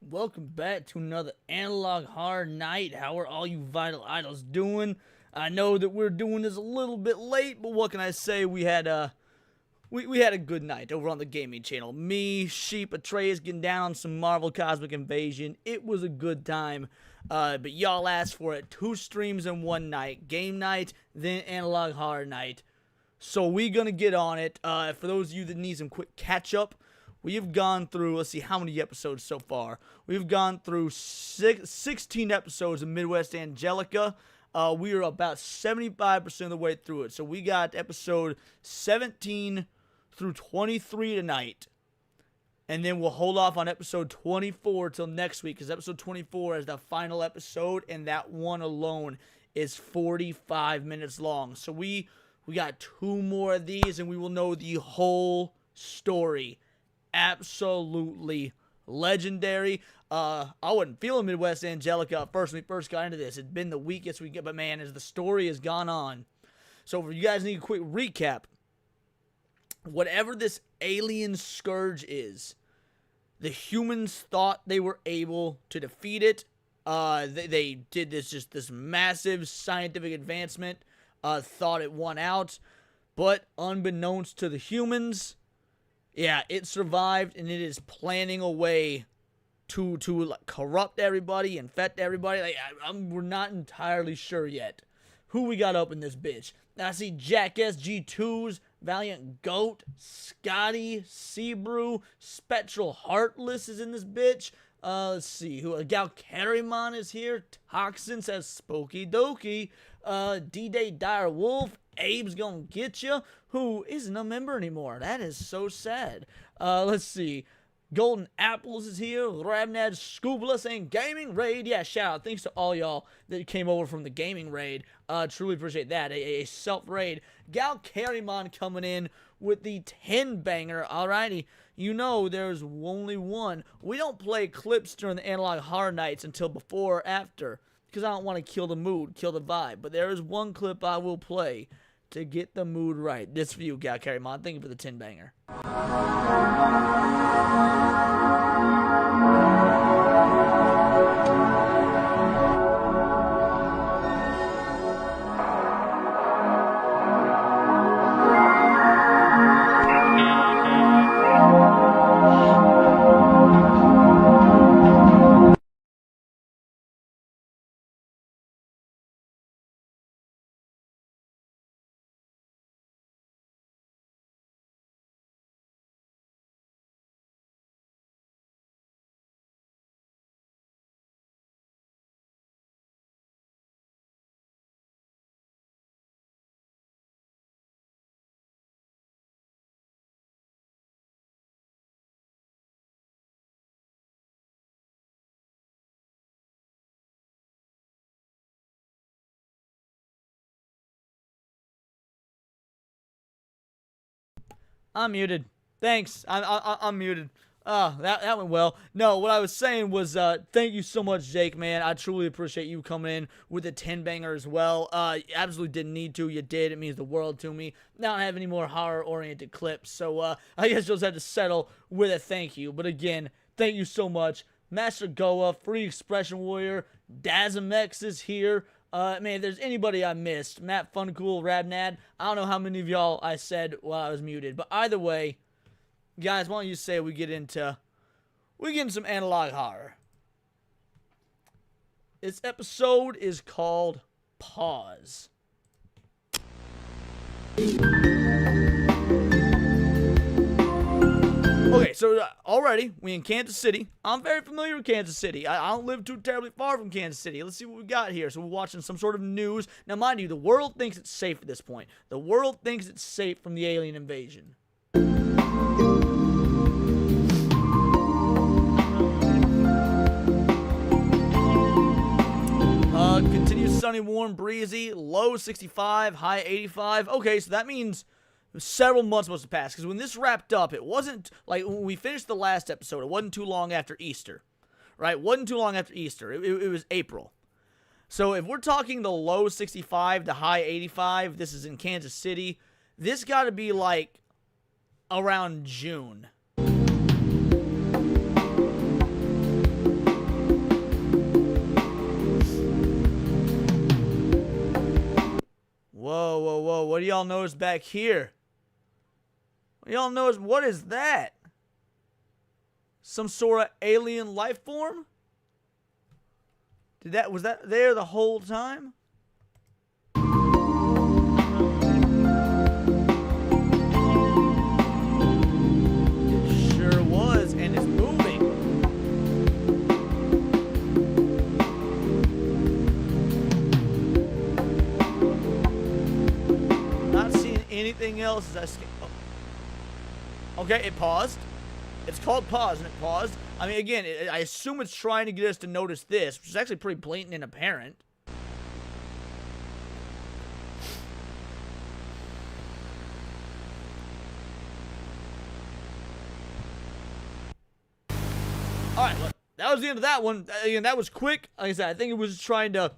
welcome back to another Analog Horror Night. How are all you Vital Idols doing? I know that we're doing this a little bit late, but what can I say? We had a good night over on the gaming channel. Me, Sheep, Atreus getting down on some Marvel Cosmic Invasion. It was a good time, but y'all asked for it. 2 streams in one night. Game night, then Analog Horror Night. So we gonna get on it. For those of you that need some quick catch-up, we have gone through, let's see how many episodes so far. We've gone through 16 episodes of Midwest Angelica. We are about 75% of the way through it. So we got episode 17 through 23 tonight. And then we'll hold off on episode 24 till next week, because episode 24 is the final episode, and that one alone is 45 minutes long. So we got 2 more of these, and we will know the whole story. Absolutely legendary. I wasn't feeling Midwest Angelica at first when we first got into this. It's been the weakest we get, but man, as the story has gone on. So if you guys need a quick recap, whatever this alien scourge is, the humans thought they were able to defeat it. They did this massive scientific advancement, thought it won out, but unbeknownst to the humans, yeah, it survived, and it is planning a way to like, corrupt everybody, infect everybody. Like, we're not entirely sure yet who we got up in this bitch. Now, I see Jack SG2s, Valiant Goat, Scotty, Seabrew, Spectral Heartless is in this bitch. Let's see, Gal Carrimon is here. Toxin says Spooky Dokey. D-Day Dire Wolf. Abe's gonna get you, who isn't a member anymore. That is so sad. Let's see. Golden Apples is here. Rabnad Scuba saying Gaming Raid. Yeah, shout out. Thanks to all y'all that came over from the Gaming Raid. Truly appreciate that. A self-raid. Gal Carrimon coming in with the 10-banger. Alrighty. You know there's only one. We don't play clips during the Analog Horror Nights until before or after, because I don't want to kill the mood, kill the vibe. But there is one clip I will play to get the mood right. This for you, Gal Carrimon. Thank you for the 10-banger. I'm muted. Thanks. I'm muted. That went well. No, what I was saying was, thank you so much, Jake, man. I truly appreciate you coming in with a 10-banger as well. Absolutely didn't need to. You did. It means the world to me. Now I don't have any more horror-oriented clips, so I guess you'll just have to settle with a thank you. But again, thank you so much. Master Goa, Free Expression Warrior, Dazamex is here. Man, if there's anybody I missed, Matt Funcool, Rabnad, I don't know how many of y'all I said while I was muted, but either way, guys, why don't you say we get into some analog horror. This episode is called Pause. Okay, so already, we in Kansas City. I'm very familiar with Kansas City. I don't live too terribly far from Kansas City. Let's see what we got here. So we're watching some sort of news. Now, mind you, the world thinks it's safe at this point. The world thinks it's safe from the alien invasion. Continues sunny, warm, breezy, low 65, high 85. Okay, so that means several months must have passed, because when this wrapped up, it wasn't, like, when we finished the last episode, it wasn't too long after Easter, right? It wasn't too long after Easter. It was April. So if we're talking the low 65 to high 85, this is in Kansas City, this got to be, like, around June. y'all notice back here? Y'all notice, what is that? Some sort of alien life form? Was that there the whole time? It sure was, and it's moving. Not seeing anything else as I scan. Oh. Okay, it paused. It's called pause, and it paused. I mean, again, I assume it's trying to get us to notice this, which is actually pretty blatant and apparent. Alright, look, that was the end of that one. Again, that was quick. Like I said, I think it was trying to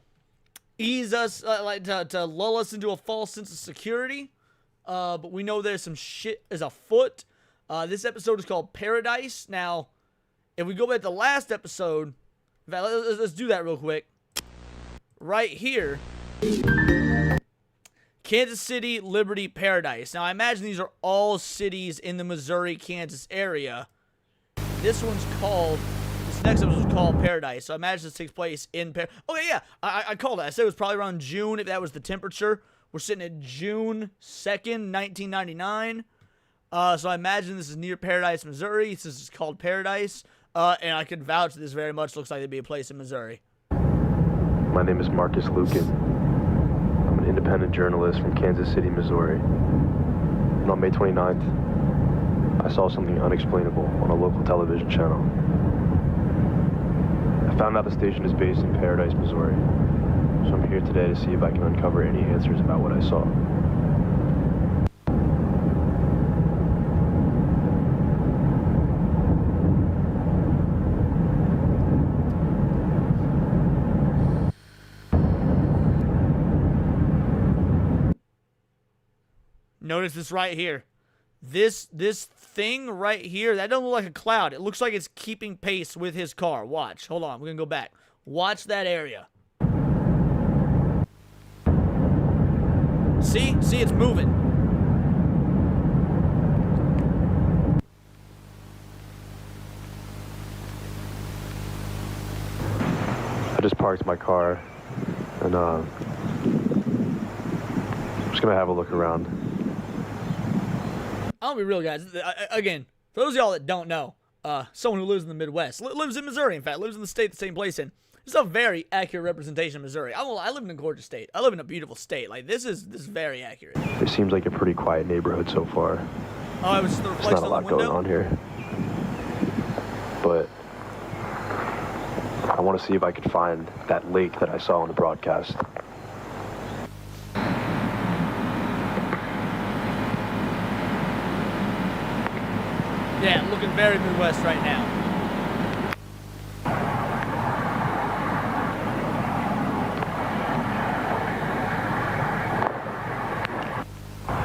ease us, to lull us into a false sense of security. But we know there's some shit is afoot. This episode is called Paradise. Now, if we go back to the last episode, in fact, let's do that real quick. Right here, Kansas City, Liberty, Paradise. Now, I imagine these are all cities in the Missouri, Kansas area. This next episode is called Paradise. So I imagine this takes place in Paradise. Okay, yeah, I called it. I said it was probably around June, if that was the temperature. We're sitting at June 2nd, 1999. So I imagine this is near Paradise, Missouri. This is called Paradise. And I could vouch that this very much looks like it'd be a place in Missouri. My name is Marcus Lucan. I'm an independent journalist from Kansas City, Missouri. And on May 29th, I saw something unexplainable on a local television channel. I found out the station is based in Paradise, Missouri. So I'm here today to see if I can uncover any answers about what I saw. Notice this right here. This thing right here, that doesn't look like a cloud. It looks like it's keeping pace with his car. Watch. Hold on. We're going to go back. Watch that area. See? See, it's moving. I just parked my car and I'm just going to have a look around. I'll be real, guys. Again, for those of y'all that don't know, someone who lives in the Midwest, lives in Missouri, in fact, lives in the state the same place in. It's a very accurate representation of Missouri. I live in a gorgeous state. I live in a beautiful state. Like, this is very accurate. It seems like a pretty quiet neighborhood so far. Oh, it was just the reflection There's not a lot going on here. But I want to see if I can find that lake that I saw on the broadcast. Yeah, looking very Midwest right now.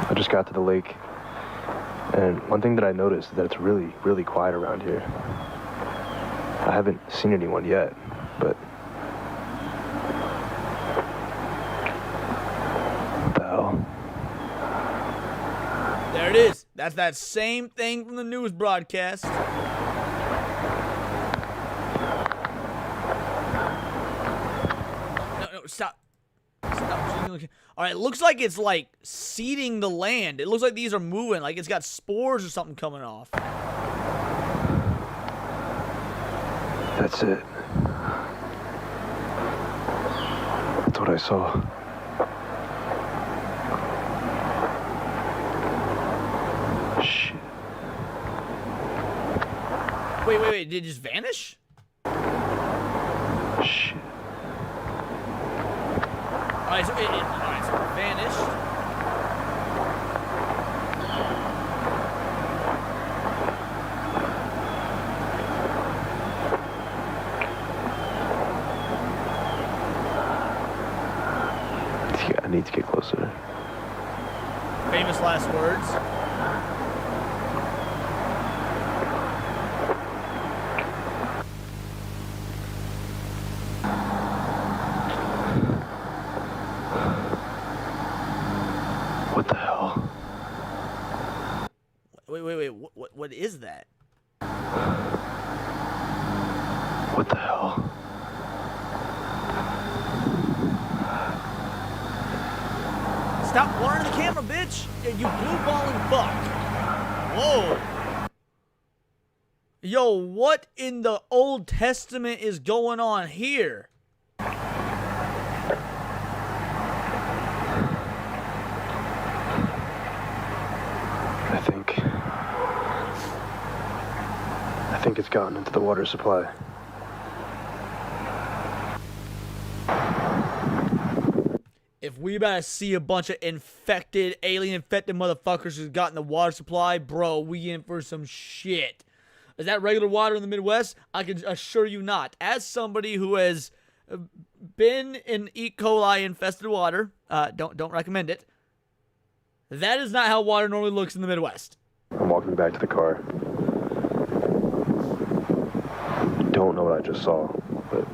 I just got to the lake, and one thing that I noticed is that it's really, really quiet around here. I haven't seen anyone yet, but what the hell? There it is. That's that same thing from the news broadcast. No, stop. Stop. All right, it looks like it's like seeding the land. It looks like these are moving, like it's got spores or something coming off. That's it. That's what I saw. Shit. Wait. Did it just vanish? Shit. Alright, so it vanished. I need to get closer. Famous last words. What the hell? What is that? What the hell? Stop blurring the camera, bitch! You blue balling fuck. Whoa. Yo, what in the Old Testament is going on here? I think it's gotten into the water supply. If we about to see a bunch of alien-infected motherfuckers who's got in the water supply, bro, we in for some shit. Is that regular water in the Midwest? I can assure you not. As somebody who has been in E. coli infested water, don't recommend it. That is not how water normally looks in the Midwest. I'm walking back to the car. Don't know what I just saw, but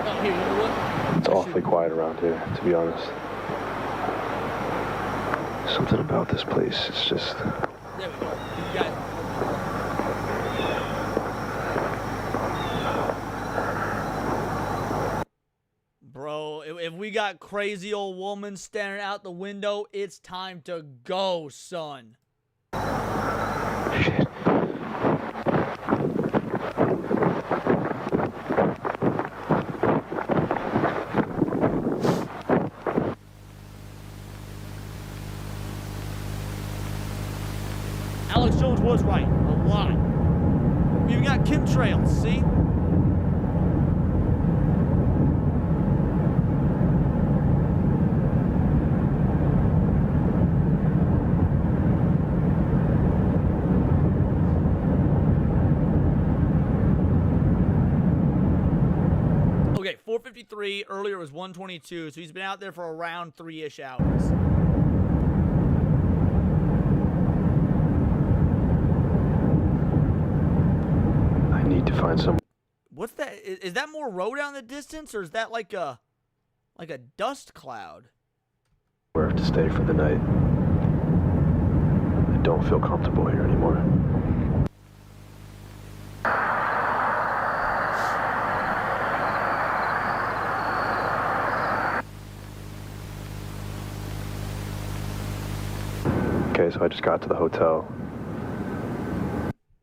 oh, here, you know what? It's awfully quiet around here, to be honest. Something about this place, it's just... There we go. You got it. Bro, if we got crazy old woman staring out the window, it's time to go, son. Shit. Alex Jones was right. A lot. We even got chemtrails, see? Okay, 4:53. Earlier it was 1:22, so he's been out there for around 3-ish hours. To find some. What's that? Is that more road out in the distance, or is that like a dust cloud? Where to stay for the night. I don't feel comfortable here anymore. Okay, so I just got to the hotel.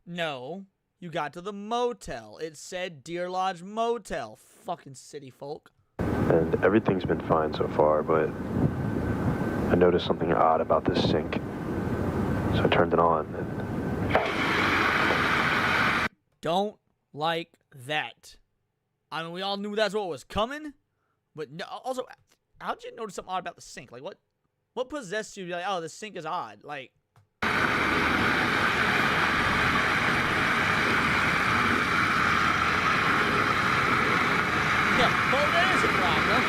No. You got to the motel. It said Deer Lodge Motel. Fucking city folk. And everything's been fine so far, but I noticed something odd about this sink. So I turned it on and... Don't like that. I mean, we all knew that's what was coming. But no, also, how'd you notice something odd about the sink? Like, what possessed you to be like, oh, the sink is odd? Like... Yeah, well, that is a problem.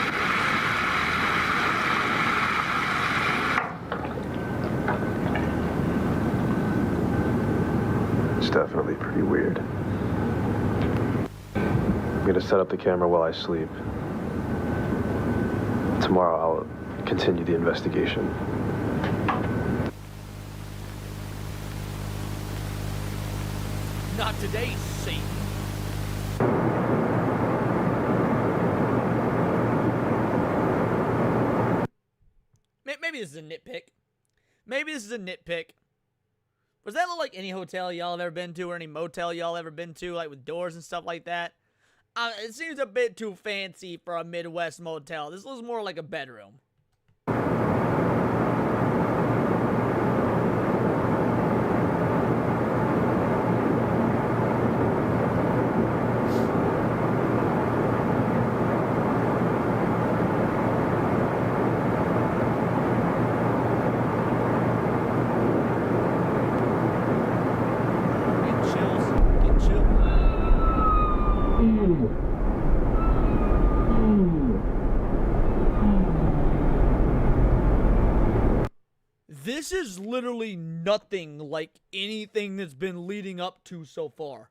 It's definitely pretty weird. I'm gonna set up the camera while I sleep. Tomorrow I'll continue the investigation. Not today, Satan. Maybe this is a nitpick. Maybe this is a nitpick. Does that look like any hotel y'all have ever been to, or any motel y'all ever been to, like with doors and stuff like that? It seems a bit too fancy for a Midwest motel. This looks more like a bedroom. This is literally nothing like anything that's been leading up to so far.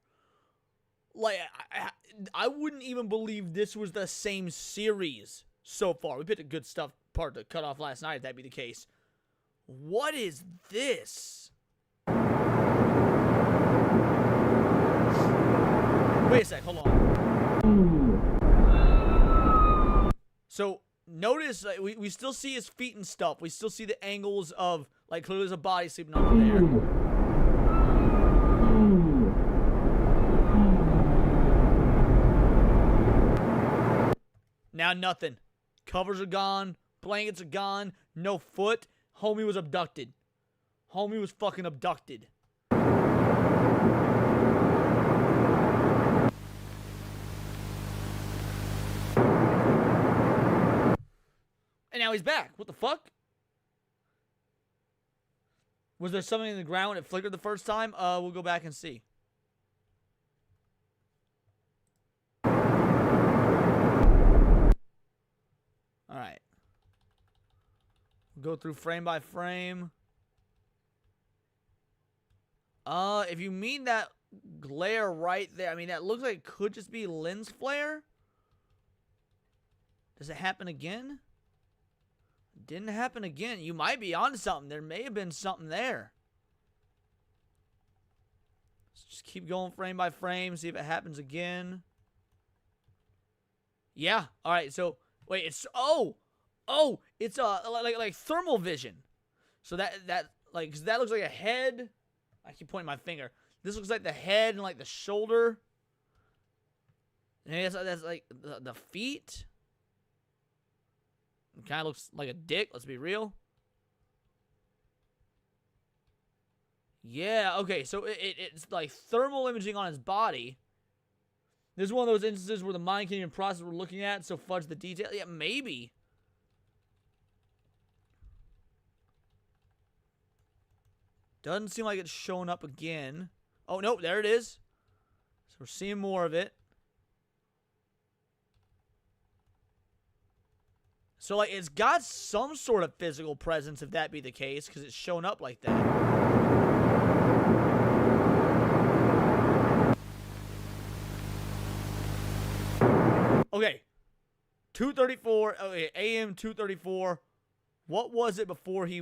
Like, I wouldn't even believe this was the same series so far. We picked a good stuff part to cut off last night, if that be the case. What is this? Wait a sec, hold on. So, notice we still see his feet and stuff. We still see the angles of, like, clearly there's a body sleeping under there. Now nothing. Covers are gone. Blankets are gone. No foot. Homie was abducted. Homie was fucking abducted. And now he's back. What the fuck? Was there something in the ground when it flickered the first time? We'll go back and see. Alright. We'll go through frame by frame. If you mean that glare right there, I mean, that looks like it could just be lens flare. Does it happen again? Didn't happen again. You might be onto something. There may have been something there. Let's just keep going frame by frame, see if it happens again. Yeah. All right. So wait, it's it's like thermal vision. So that like, 'cause that looks like a head. I keep pointing my finger. This looks like the head and like the shoulder. And that's like the feet. It kind of looks like a dick, let's be real. Yeah, okay, so it's like thermal imaging on his body. This is one of those instances where the mind can't even process what we're looking at, so fudge the detail. Yeah, maybe. Doesn't seem like it's showing up again. Oh, nope, there it is. So we're seeing more of it. So, like, it's got some sort of physical presence, if that be the case, because it's shown up like that. Okay. 2:34, okay, AM 2:34. What was it before he...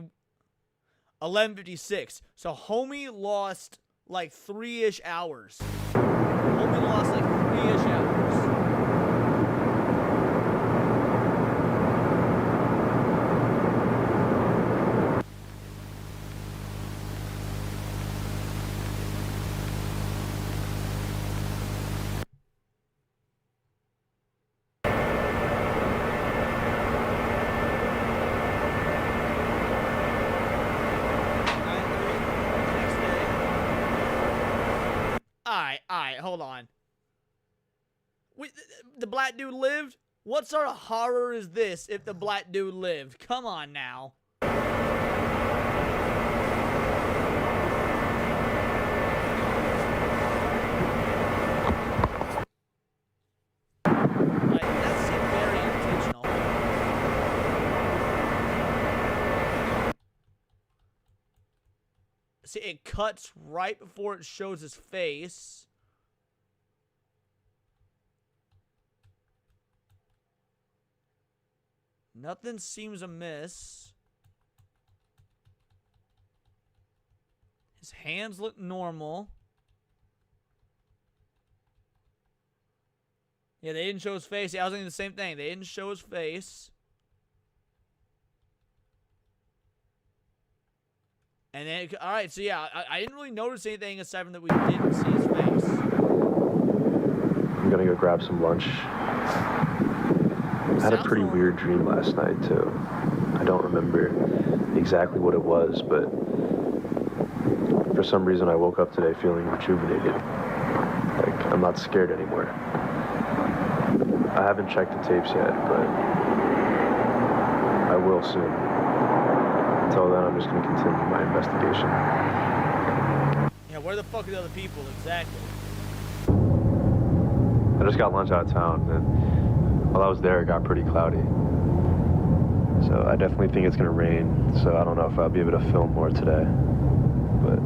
11:56. So, homie lost, like, 3-ish hours. Homie lost, like, 3-ish hours. Alright, hold on. The black dude lived? What sort of horror is this if the black dude lived? Come on now. Like, that seemed very intentional. See, it cuts right before it shows his face. Nothing seems amiss. His hands look normal. Yeah, they didn't show his face. Yeah, I was thinking the same thing. They didn't show his face. And then, alright, so yeah, I didn't really notice anything aside from that we didn't see his face. I'm gonna go grab some lunch. I had a pretty weird dream last night, too. I don't remember exactly what it was, but for some reason I woke up today feeling rejuvenated. Like, I'm not scared anymore. I haven't checked the tapes yet, but I will soon. Until then, I'm just going to continue my investigation. Yeah, where the fuck are the other people, exactly? I just got lunch out of town, and while I was there, it got pretty cloudy. So I definitely think it's going to rain, so I don't know if I'll be able to film more today. But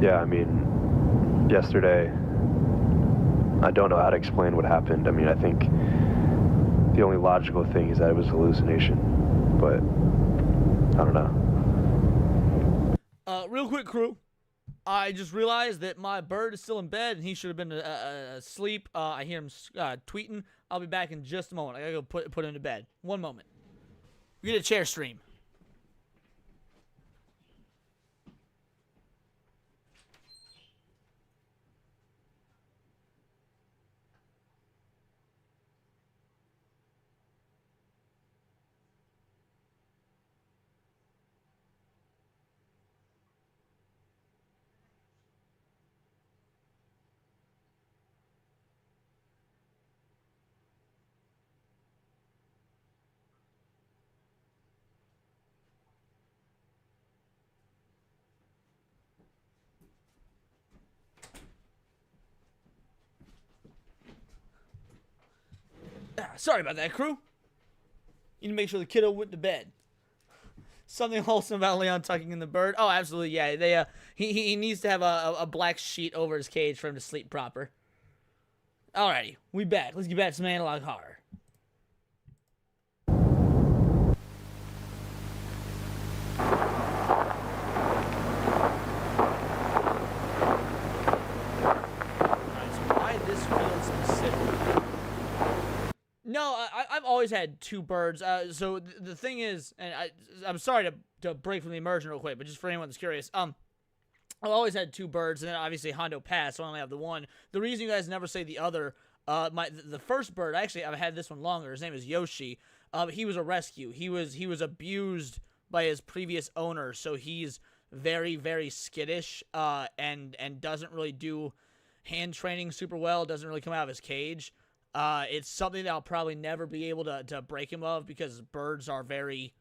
yeah, I mean, yesterday, I don't know how to explain what happened. I mean, I think the only logical thing is that it was a hallucination. but I don't know. Real quick, crew. I just realized that my bird is still in bed and he should have been asleep. I hear him tweeting. I'll be back in just a moment. I gotta go put him to bed. One moment. We get a chair stream. Sorry about that, crew. You need to make sure the kiddo went to bed. Something wholesome about Leon tucking in the bird. Oh, absolutely, yeah. They he needs to have a black sheet over his cage for him to sleep proper. Alrighty, we back. Let's get back to some analog horror. Alright, so why this field specifically? No, I've always had two birds. So the thing is, and I'm sorry to break from the immersion real quick, but just for anyone that's curious, I've always had two birds, and then obviously Hondo passed, so I only have the one. The reason you guys never say the other, the first bird, actually, I've had this one longer. His name is Yoshi. He was a rescue. He was abused by his previous owner, so he's very, very skittish, and doesn't really do hand training super well. Doesn't really come out of his cage. It's something that I'll probably never be able to break him of, because birds are very...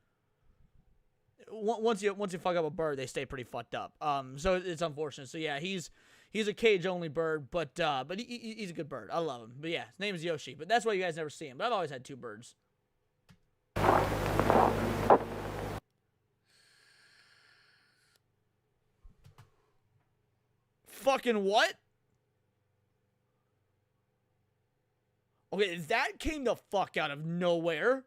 Once you fuck up a bird, they stay pretty fucked up. So it's unfortunate. So yeah, he's a cage-only bird, but he's a good bird. I love him. But yeah, his name is Yoshi. But that's why you guys never see him. But I've always had two birds. Fucking what? Okay, that came the fuck out of nowhere.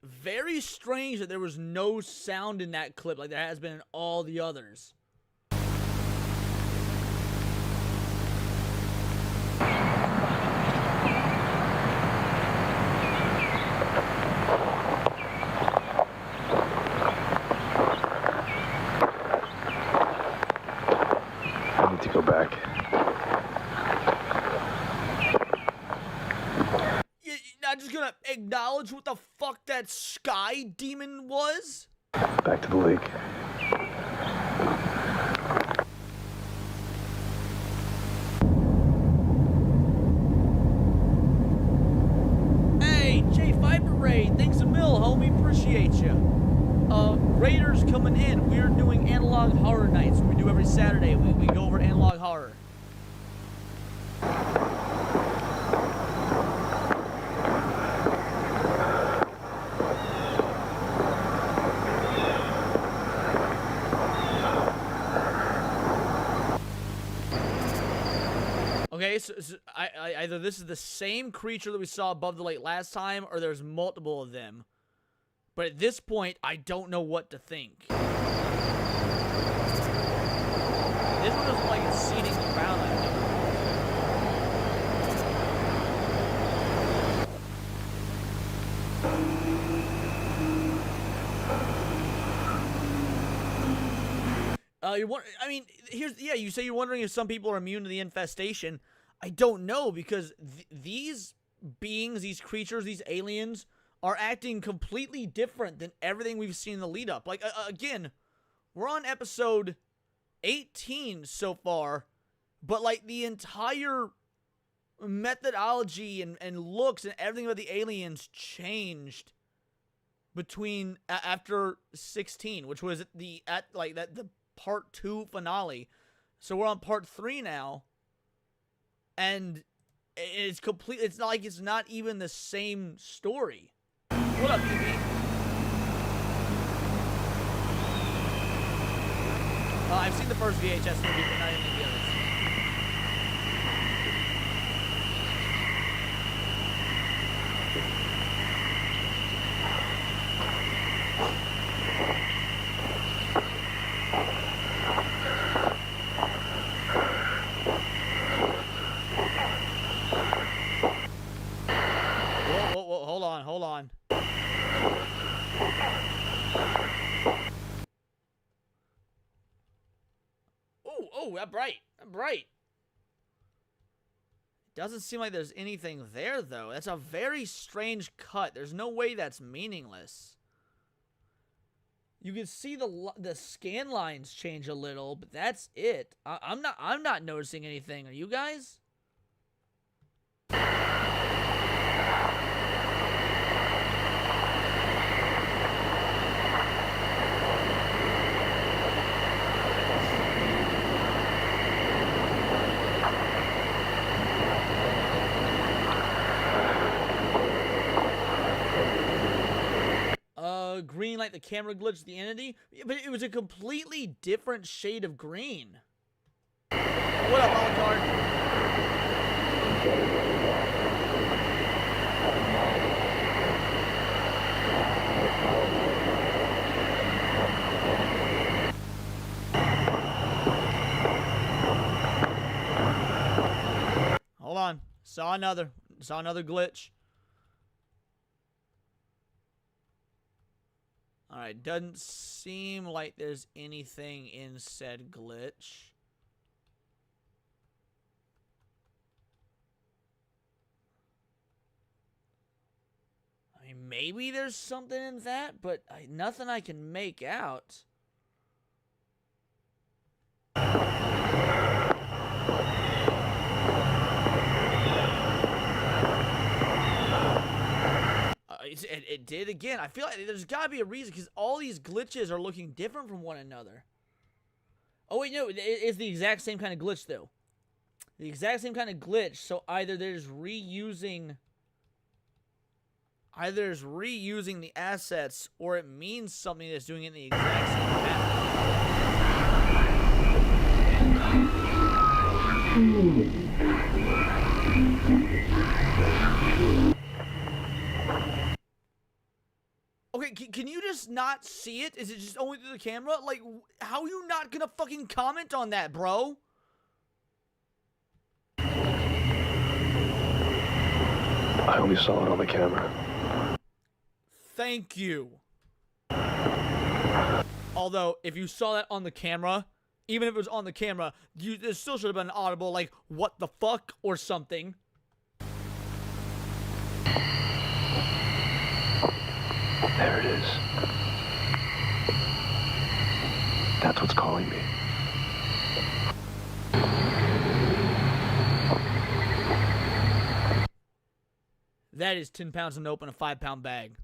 Very strange that there was no sound in that clip like there has been in all the others. Go back. You're not just gonna acknowledge what the fuck that sky demon was? Back to the lake. Hey, J Fiber Raid, thanks a mil, homie, appreciate you. Raiders coming in. We're doing analog horror nights. We do every Saturday. We go over analog horror. Okay, so either this is the same creature that we saw above the lake last time, or there's multiple of them. But at this point, I don't know what to think. This one doesn't like it's seeding the ground like I mean, you say you're wondering if some people are immune to the infestation. I don't know, because these beings, these creatures, these aliens are acting completely different than everything we've seen in the lead up. Like, again, we're on episode 18 so far, but like the entire methodology and looks and everything about the aliens changed between after 16, which was the part 2 finale. So we're on part 3 now, and it's complete. It's not like it's not even the same story. What up, DB? I've seen the first VHS movie, but not any of the others. Whoa, hold on. Oh, that bright. Doesn't seem like there's anything there, though. That's a very strange cut. There's no way that's meaningless. You can see the scan lines change a little, but that's it. I'm not noticing anything. Are you guys? Green like the camera glitched the entity, but it was a completely different shade of green. What up, Alucard? Hold on. Saw another glitch. Alright, doesn't seem like there's anything in said glitch. I mean, maybe there's something in that, but nothing I can make out. It did again. I feel like there's got to be a reason, because all these glitches are looking different from one another. Oh, wait, no. It's the exact same kind of glitch, though. The exact same kind of glitch. So either there's reusing the assets, or it means something that's doing it in the exact same pattern. Okay, can you just not see it? Is it just only through the camera? Like, how are you not gonna fucking comment on that, bro? I only saw it on the camera. Thank you. Although, if you saw that on the camera, even if it was on the camera, there still should have been an audible, like, what the fuck, or something. There it is. That's what's calling me. That is 10 pounds of nope in a 5-pound bag.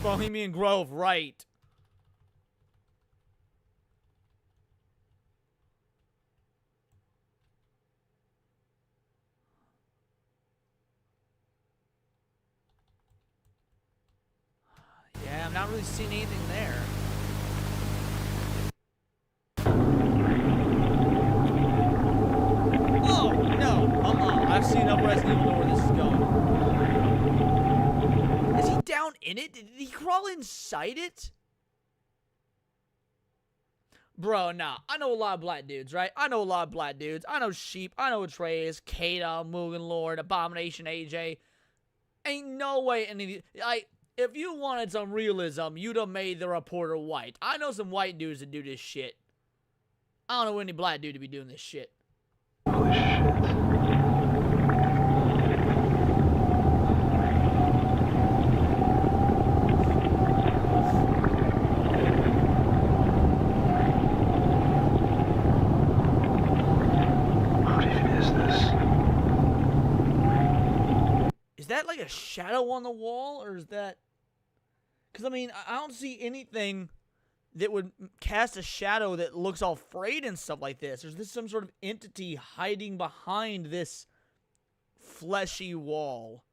Bohemian Grove, right. Yeah, I'm not really seeing anything there. Oh, no. I've seen enough Resident Evil to know where this is going. Is he down in it? Did he crawl inside it? Bro, nah. I know a lot of black dudes, right? I know Sheep. I know Atreus, Kata, Mugen Lord, Abomination AJ. Ain't no way any of these... If you wanted some realism, you'd have made the reporter white. I know some white dudes that do this shit. I don't know any black dude to be doing this shit. Holy shit. What even is this? Is that like a shadow on the wall, or is that... Because, I mean, I don't see anything that would cast a shadow that looks all frayed and stuff like this. Is this some sort of entity hiding behind this fleshy wall?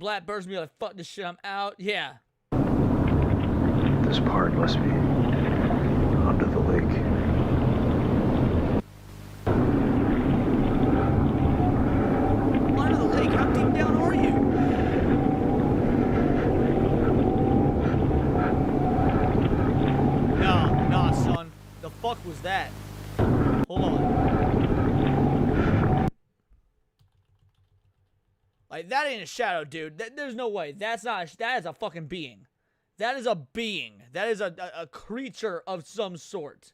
black birds be like, fuck this shit, I'm out. Yeah. This part must be under the lake. Under the lake? How deep down are you? Nah, son. The fuck was that? Hold on. Like, that ain't a shadow, dude. There's no way. That is a fucking being. That is a being. That is a creature of some sort.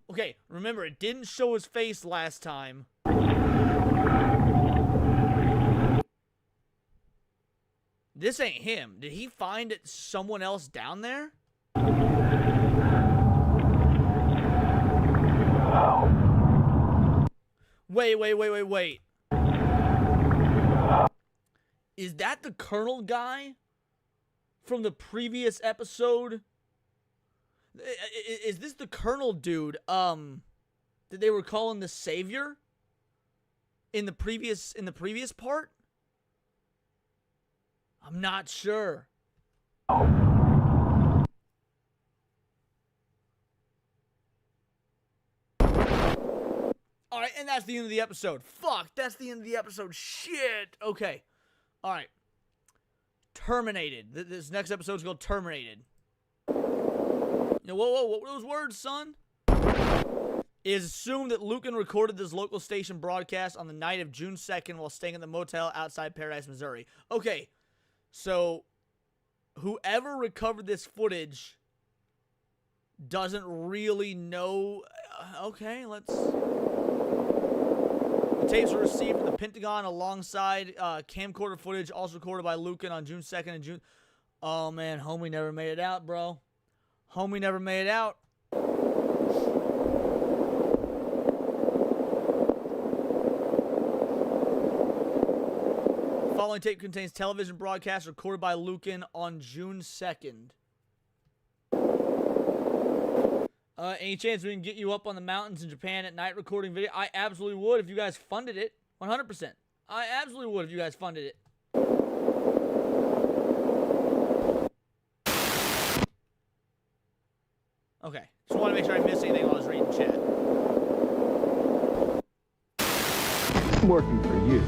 Okay, remember, it didn't show his face last time. This ain't him. Did he find someone else down there? Wait. Is that the Colonel guy from the previous episode? Is this the Colonel dude that they were calling the Savior in the previous part? I'm not sure. Alright, and that's the end of the episode. Fuck, that's the end of the episode. Shit. Okay. Alright. Terminated. This next episode's called Terminated. Whoa, what were those words, son? It is assumed that Lucan recorded this local station broadcast on the night of June 2nd while staying at the motel outside Paradise, Missouri. Okay, so whoever recovered this footage doesn't really know. Okay, let's... The tapes were received from the Pentagon alongside camcorder footage also recorded by Lucan on June 2nd and June... Oh, man, homie never made it out, bro. Homie never made it out. The following tape contains television broadcasts recorded by Lucan on June 2nd. Any chance we can get you up on the mountains in Japan at night recording video? I absolutely would if you guys funded it. 100%. I absolutely would if you guys funded it. Okay. Just want to make sure I didn't miss anything while I was reading chat. I'm working for you.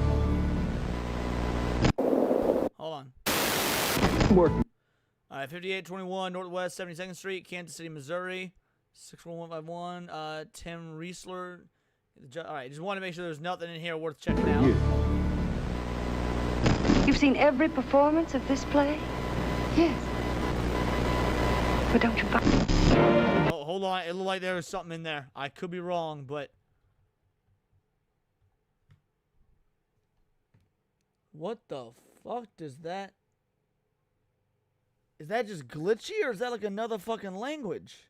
Hold on. I'm working. Alright, 5821 Northwest 72nd Street, Kansas City, Missouri. 64151. Tim Riesler. Alright, just want to make sure there's nothing in here worth checking out. You've seen every performance of this play? Yes. But don't you find... Oh, hold on. It looked like there was something in there. I could be wrong, but... What the fuck does that... Is that just glitchy, or is that like another fucking language?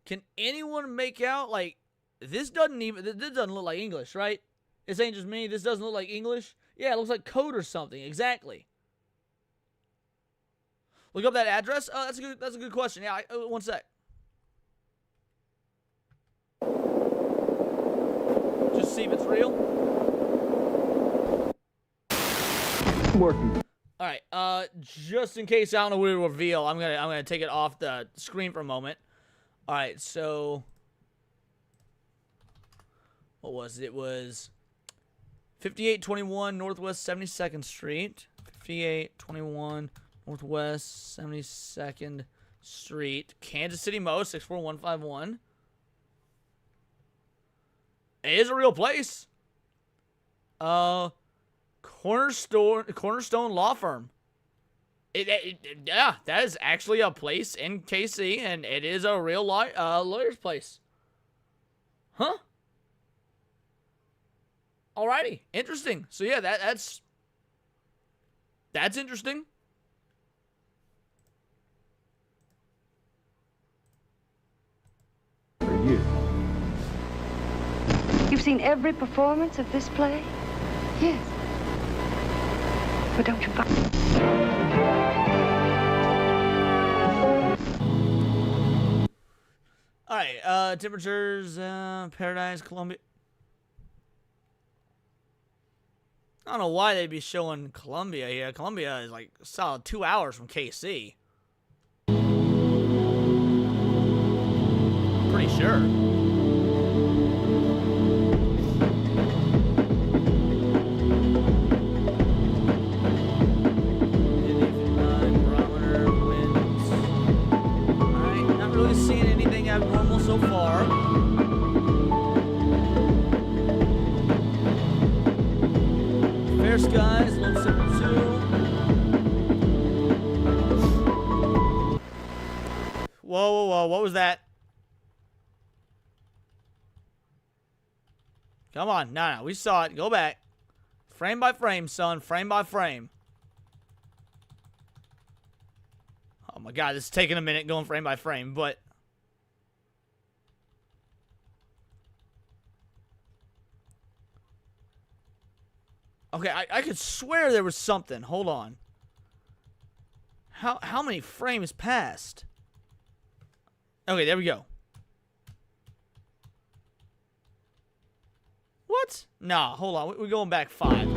Can anyone make out, like... This doesn't look like English, right? This ain't just me. This doesn't look like English. Yeah, it looks like code or something. Exactly. Look up that address. Oh, that's a good question. Yeah, one sec. Just see if it's real. Working. All right. Just in case I don't know what to reveal, I'm gonna take it off the screen for a moment. All right. So, what was it? It was 5821 Northwest 72nd Street. 5821 Northwest 72nd Street, Kansas City, Mo, 64151. It is a real place. Cornerstone Law Firm. Yeah, that is actually a place in KC, and it is a real lawyer's place. Huh? Alrighty, interesting. So yeah, that's interesting. You've seen every performance of this play? Yes. But don't you find... right. Temperatures, Paradise, Columbia. I don't know why they'd be showing Columbia here. Columbia is like a solid 2 hours from KC. Pretty sure. Barometer, winds. Alright, not really seeing anything abnormal so far. Fair skies, low 72. Whoa, what was that? Come on, no, we saw it. Go back. Frame by frame, son, frame by frame. Oh my god, this is taking a minute going frame by frame, but... Okay, I could swear there was something. Hold on. How many frames passed? Okay, there we go. What? Nah, hold on. We're going back 5.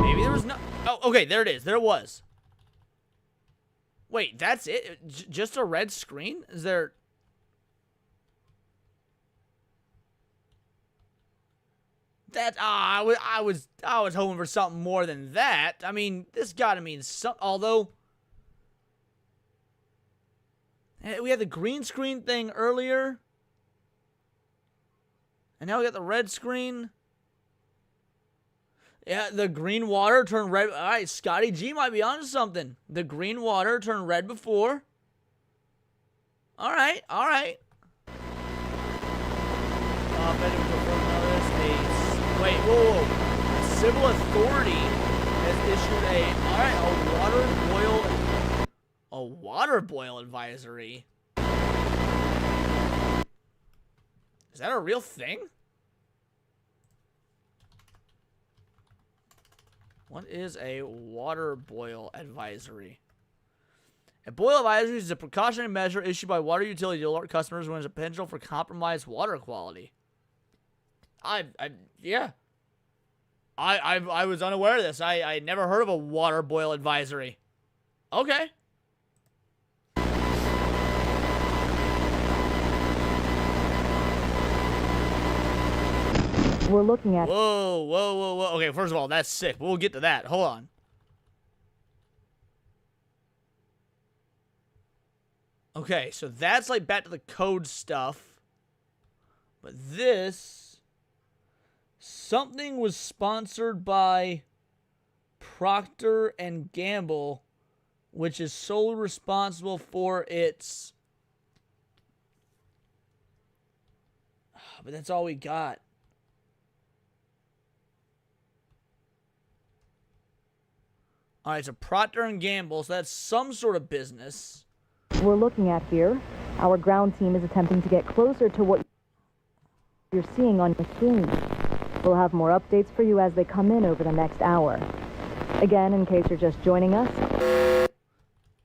Maybe there was no... Oh, okay, there it is. There it was. Wait, that's it? Just a red screen? Is there... That I was hoping for something more than that. I mean, this gotta mean something. Although we had the green screen thing earlier, and now we got the red screen. Yeah, the green water turned red. All right, Scotty G might be onto something. The green water turned red before. All right, all right. Wait, whoa. The civil authority has issued a water boil advisory. Is that a real thing? What is a water boil advisory? A boil advisory is a precautionary measure issued by water utility to alert customers when there's a potential for compromised water quality. Yeah. I was unaware of this. I never heard of a water boil advisory. Okay. We're looking at... Whoa. Okay, first of all, that's sick. We'll get to that. Hold on. Okay, so that's like back to the code stuff. But this... Something was sponsored by Procter & Gamble, which is solely responsible for its... But that's all we got. All right, so Procter & Gamble, so that's some sort of business. We're looking at here. Our ground team is attempting to get closer to what you're seeing on your screen. We'll have more updates for you as they come in over the next hour. Again, in case you're just joining us.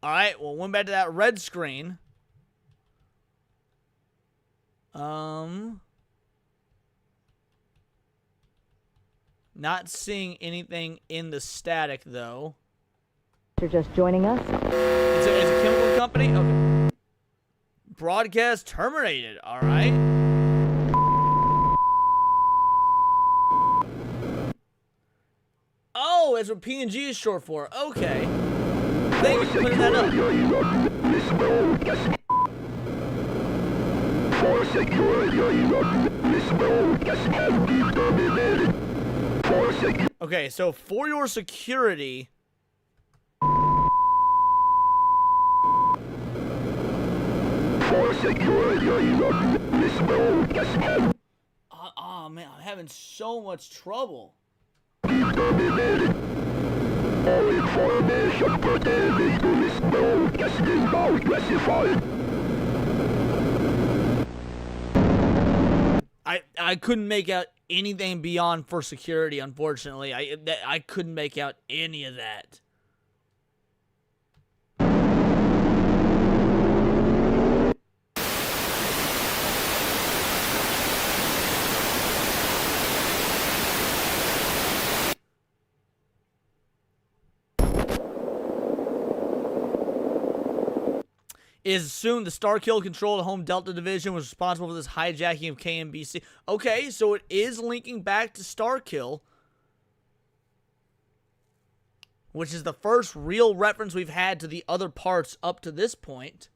All right, well, went back to that red screen. Not seeing anything in the static, though. You're just joining us. It's a chemical company? Okay. Broadcast terminated. All right. Oh, that's what P&G is short for. Okay. Thank you for clearing that up. Okay, so for your security... Oh man, I'm having so much trouble. All information pertaining to this broadcast is now classified. I couldn't make out anything beyond for security, unfortunately. I couldn't make out any of that. It is assumed the Starkill controlled Home Delta Division was responsible for this hijacking of KMBC. Okay, so it is linking back to Starkill, which is the first real reference we've had to the other parts up to this point.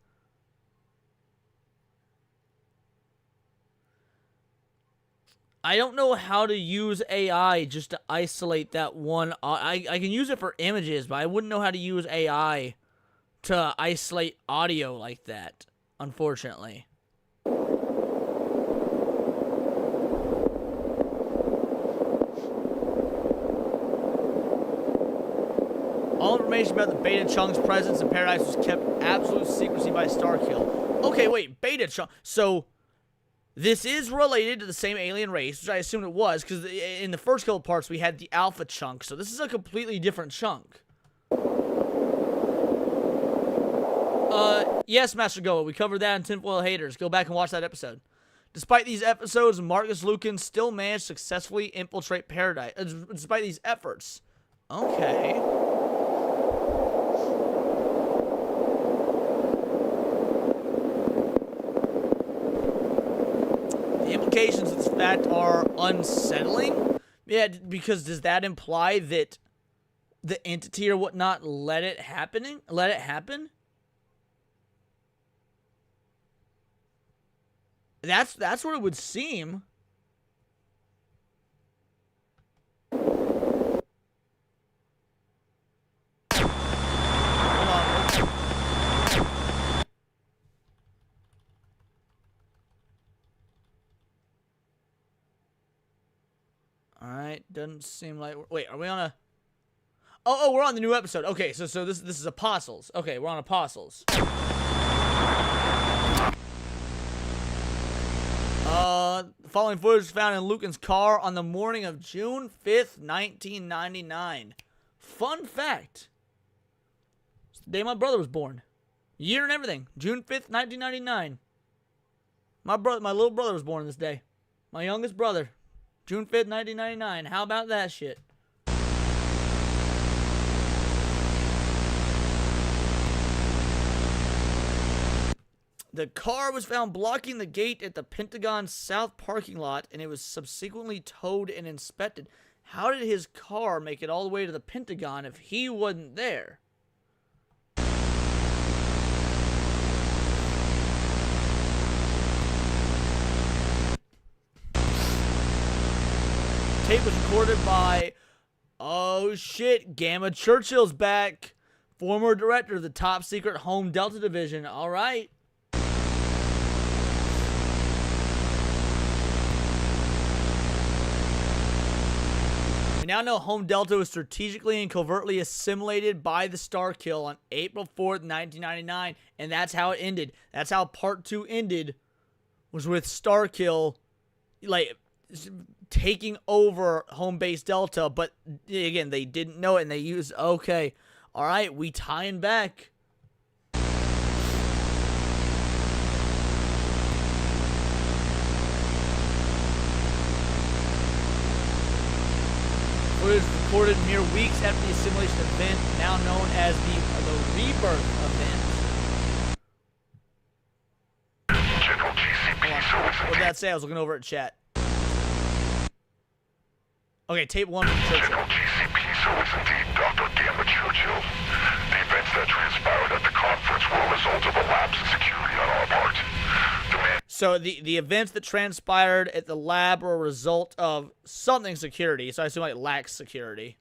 I don't know how to use AI just to isolate that one. I can use it for images, but I wouldn't know how to use AI to isolate audio like that, unfortunately. All information about the Beta Chunk's presence in Paradise was kept absolute secrecy by Starkill. Okay, wait, Beta Chunk. So, this is related to the same alien race, which I assumed it was, because in the first couple parts we had the Alpha Chunk, so this is a completely different chunk. Yes, Master Goa, we covered that in Tinfoil Haters. Go back and watch that episode. Despite these episodes, Marcus Lucan still managed to successfully infiltrate Paradise, despite these efforts. Okay. The implications of this fact are unsettling. Yeah, because does that imply that the entity or whatnot let it happen? That's what it would seem. Hold on. Alright, doesn't seem like... Wait, are we on a... Oh, we're on the new episode. Okay, so this is Apostles. Okay, we're on Apostles. The following footage was found in Lucan's car on the morning of June 5th, 1999. Fun fact. It's the day my brother was born. Year and everything. June 5th, 1999. My little brother was born this day. My youngest brother. June 5th, 1999. How about that shit? The car was found blocking the gate at the Pentagon's south parking lot, and it was subsequently towed and inspected. How did his car make it all the way to the Pentagon if he wasn't there? Tape was recorded by, oh shit, Gamma Churchill's back. Former director of the top secret Home Delta Division. All right. Now know Home Delta was strategically and covertly assimilated by the Starkill on April 4th, 1999, and that's how it ended. That's how Part 2 ended, was with Starkill, like, taking over Home Base Delta, but, again, they didn't know it, and they used, okay, alright, we tying back. Footage recorded mere weeks after the assimilation event, now known as the Rebirth event. General GCP, What did that say? I was looking over at chat. Okay, tape 1 from Churchill. General GCP, so is indeed Dr. Gamma Churchill. The events that transpired at the conference were a result of a lapse in security on our part. So the events that transpired at the lab were a result of something security. So I assume like lax security.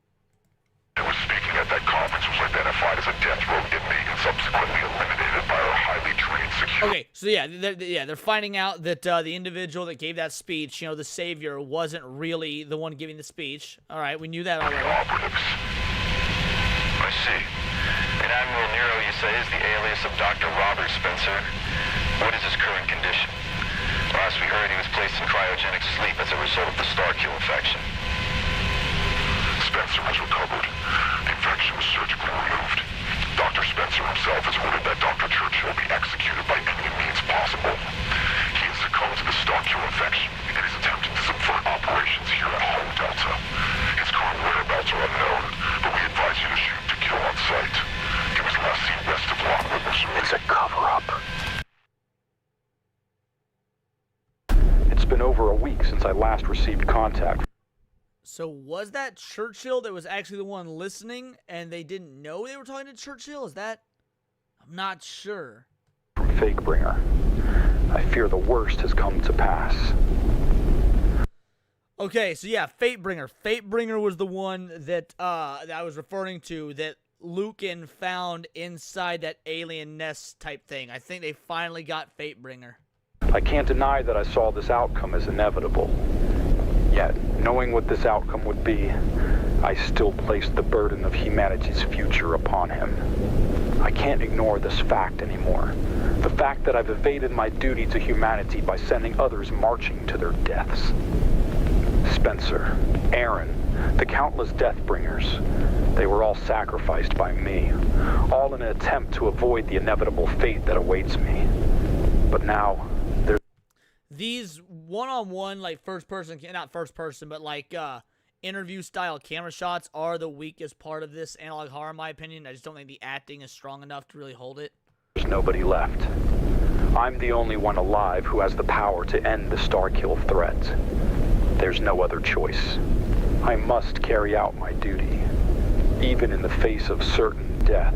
Who was speaking at that conference was identified as a death row inmate and subsequently eliminated by our highly trained security. Okay, so they're finding out that the individual that gave that speech, you know, the savior, wasn't really the one giving the speech. All right, we knew that already. Operatives. I see. And Admiral Nero, you say, is the alias of Dr. Robert Spencer. What is his current condition? Last we heard, he was placed in cryogenic sleep as a result of the Starkill infection. Spencer was recovered. The infection was surgically removed. Dr. Spencer himself has ordered that Dr. Churchill be executed by any means possible. He has succumbed to the Starkill infection and is attempting to subvert operations here at home Delta. His current whereabouts are unknown, but we advise you to shoot to kill on sight. He was last seen west of Lockwood, Missouri. It's a cover-up. It's been over a week since I last received contact. So was that Churchill that was actually the one listening and they didn't know they were talking to Churchill? Is that? I'm not sure. From Fakebringer. I fear the worst has come to pass. Okay, so yeah, Fatebringer. Fatebringer was the one that I was referring to that Lucan found inside that alien nest type thing. I think they finally got Fatebringer. I can't deny that I saw this outcome as inevitable. Yet, knowing what this outcome would be, I still placed the burden of humanity's future upon him. I can't ignore this fact anymore. The fact that I've evaded my duty to humanity by sending others marching to their deaths. Spencer, Aaron, the countless Deathbringers, they were all sacrificed by me, all in an attempt to avoid the inevitable fate that awaits me. But now, These one-on-one, like first-person, not first-person, but like interview-style camera shots are the weakest part of this analog horror, in my opinion. I just don't think the acting is strong enough to really hold it. there's nobody left. I'm the only one alive who has the power to end the Starkill threat. There's no other choice. I must carry out my duty, even in the face of certain death.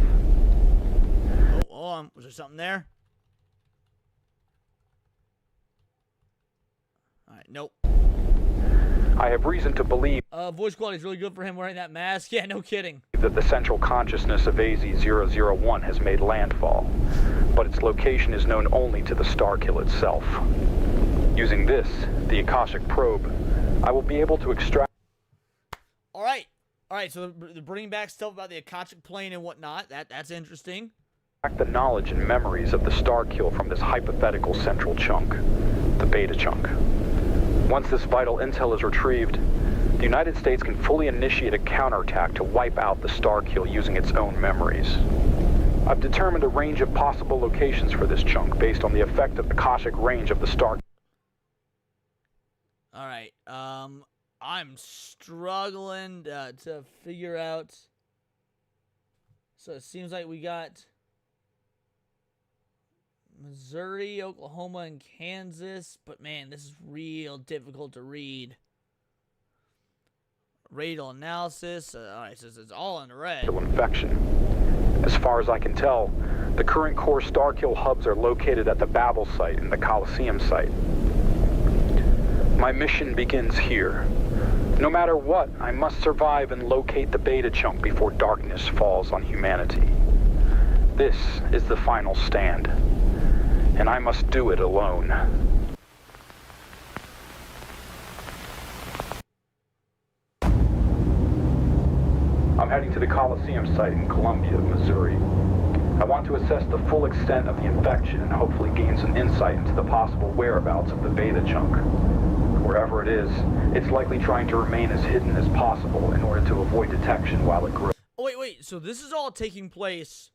Oh, hold on. Was there something there? Alright, nope. I have reason to believe Voice quality is really good for him wearing that mask. Yeah, no kidding. that the central consciousness of AZ-001 has made landfall, but its location is known only to the Starkill itself. Using this, the Akashic probe, I will be able to extract... Alright. Alright, so they're bringing back stuff about the Akashic plane and whatnot. That's interesting. the knowledge and memories of the Starkill from this hypothetical central chunk, the Beta chunk. Once this vital intel is retrieved, the United States can fully initiate a counterattack to wipe out the Starkill using its own memories. I've determined a range of possible locations for this chunk based on the effect of the Akashic range of the Starkill. Alright, I'm struggling to figure out. So it seems like we got Missouri, Oklahoma, and Kansas. But man, this is real difficult to read. Radial analysis. Alright, so it's all in red. Infection. As far as I can tell, the current core Starkill hubs are located at the Babel site and the Coliseum site. My mission begins here. No matter what, I must survive and locate the Beta chunk before darkness falls on humanity. This is the final stand, and I must do it alone. I'm heading to the Coliseum site in Columbia, Missouri. I want to assess the full extent of the infection and hopefully gain some insight into the possible whereabouts of the Beta chunk. Wherever it is, it's likely trying to remain as hidden as possible in order to avoid detection while it grows. Oh, wait. So this is all taking place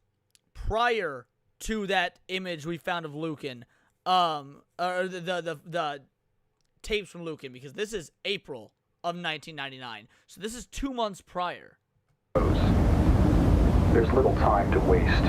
prior to that image we found of Lucan. Or the tapes from Lucan, because this is April of 1999. So this is 2 months prior. There's little time to waste.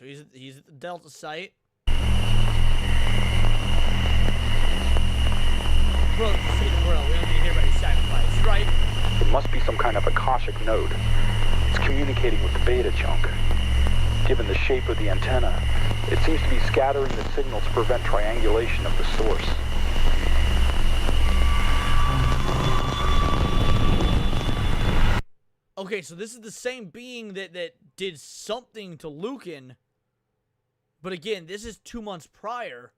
so he's at the Delta site. Bro, save the world. We don't need to hear about his sacrifice, right? It must be some kind of Akashic node. It's communicating with the beta chunk. Given the shape of the antenna, it seems to be scattering the signal to prevent triangulation of the source. Okay, so this is the same being that did something to Lucan. But again, this is 2 months prior.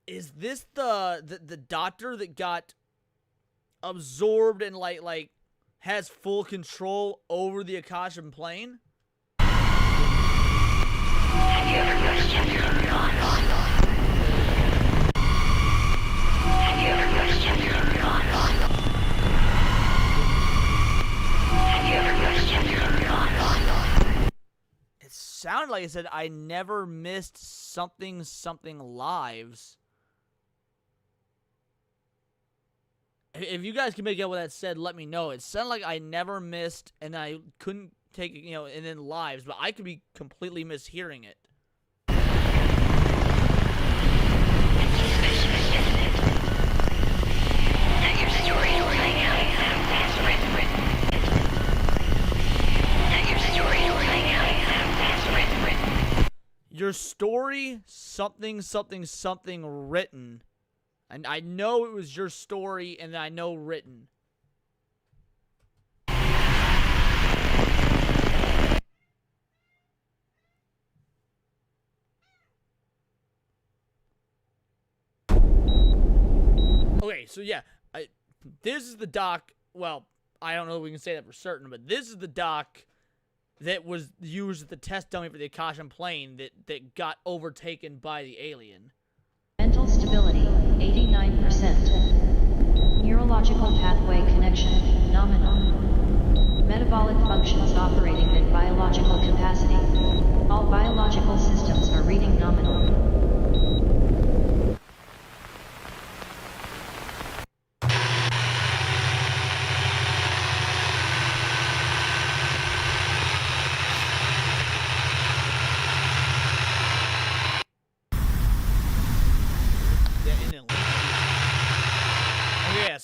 Is this the doctor that got absorbed and like has full control over the Akashian plane? It sounded like it said, I never missed something lives. If you guys can make out what that said, let me know. It sounded like I never missed, and I couldn't take it, and then lives, but I could be completely mishearing it. Your story, something written. And I know it was your story, and I know written. Okay, so yeah, this is the doc. Well, I don't know if we can say that for certain, but this is the doc that was used as the test dummy for the Akashian plane that got overtaken by the alien. Mental stability, 89%. Neurological pathway connection, nominal. Metabolic functions operating at biological capacity. All biological systems are reading nominal.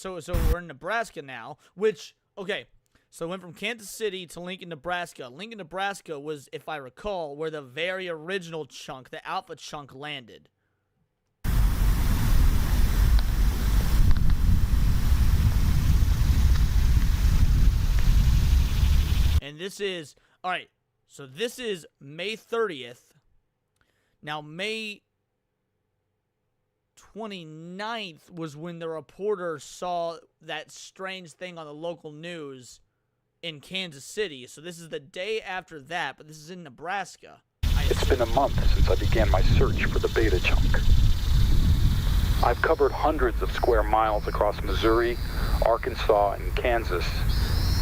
So we're in Nebraska now, which, okay, so went from Kansas City to Lincoln, Nebraska. Lincoln, Nebraska was, if I recall, where the very original chunk, the Alpha chunk, landed. And this is, alright, so this is May 30th. Now, May 29th was when the reporter saw that strange thing on the local news in Kansas City. So this is the day after that, but this is in Nebraska. It's been a month since I began my search for the beta chunk. I've covered hundreds of square miles across Missouri, Arkansas, and Kansas,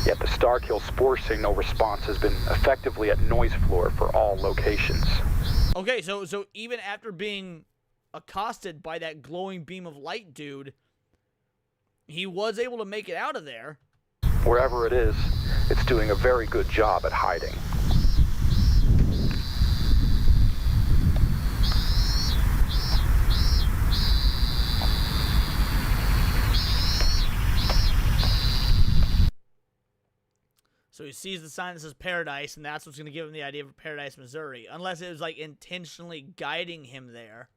yet the Starkill spore signal response has been effectively at noise floor for all locations. Okay, so even after being accosted by that glowing beam of light dude, he was able to make it out of there. Wherever it is, it's doing a very good job at hiding. So he sees the sign that says Paradise, and that's what's going to give him the idea for Paradise, Missouri. Unless it was like intentionally guiding him there.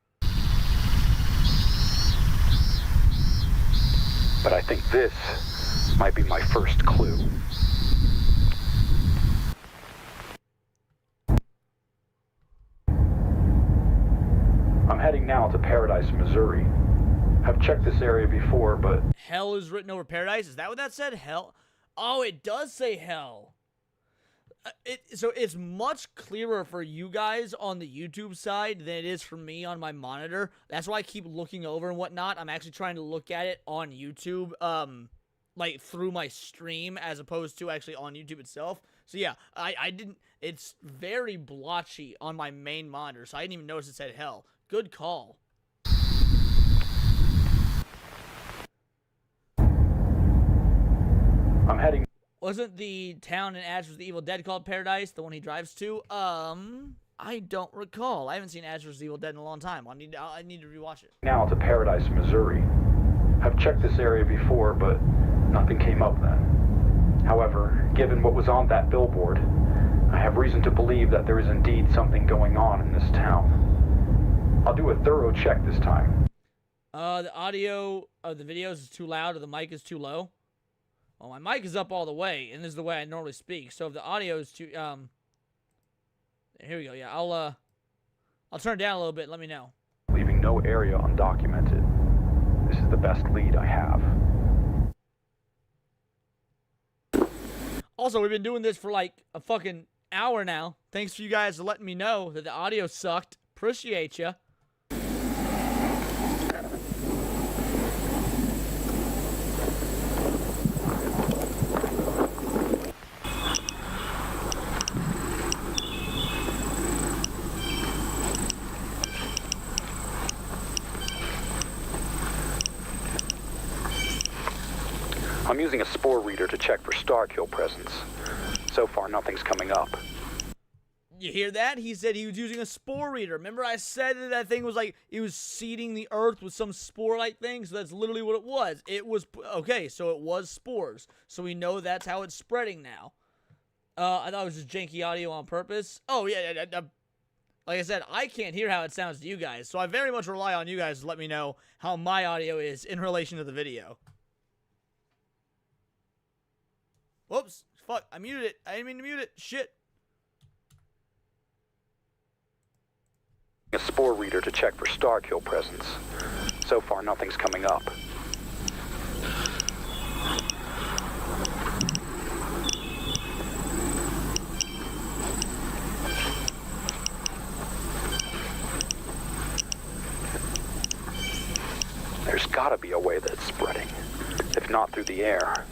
But I think this might be my first clue. I'm heading now to Paradise, Missouri. I've checked this area before, but... Hell is written over Paradise? Is that what that said? Hell? Oh, it does say hell. So it's much clearer for you guys on the YouTube side than it is for me on my monitor. That's why I keep looking over and whatnot. I'm actually trying to look at it on YouTube, like through my stream as opposed to actually on YouTube itself. So yeah, I didn't, it's very blotchy on my main monitor, so I didn't even notice it said hell. Good call. I'm heading... Wasn't the town in Ash was the Evil Dead called Paradise, the one he drives to? I I don't recall. I haven't seen Ash vs. Evil Dead in a long time. I need to rewatch it. Now to Paradise, Missouri. I've checked this area before, but nothing came up then. However, given what was on that billboard, I have reason to believe that there is indeed something going on in this town. I'll do a thorough check this time. The audio of the videos is too loud or the mic is too low. Well, my mic is up all the way, and this is the way I normally speak. So if the audio is too, here we go. Yeah, I'll turn it down a little bit. Let me know. Leaving no area undocumented. This is the best lead I have. Also, we've been doing this for like a fucking hour now. Thanks for you guys for letting me know that the audio sucked. Appreciate ya. I'm using a spore reader to check for star kill presence. So far, nothing's coming up. You hear that? He said he was using a spore reader. Remember I said that thing was like, it was seeding the earth with some spore-like thing? So that's literally what it was. It was, okay, so it was spores. So we know that's how it's spreading now. I thought it was just janky audio on purpose. Oh, yeah, like I said, I can't hear how it sounds to you guys. So I very much rely on you guys to let me know how my audio is in relation to the video. Whoops. Fuck. I muted it. I didn't mean to mute it. Shit. A spore reader to check for star kill presence. So far, nothing's coming up. There's gotta be a way that it's spreading, if not through the air.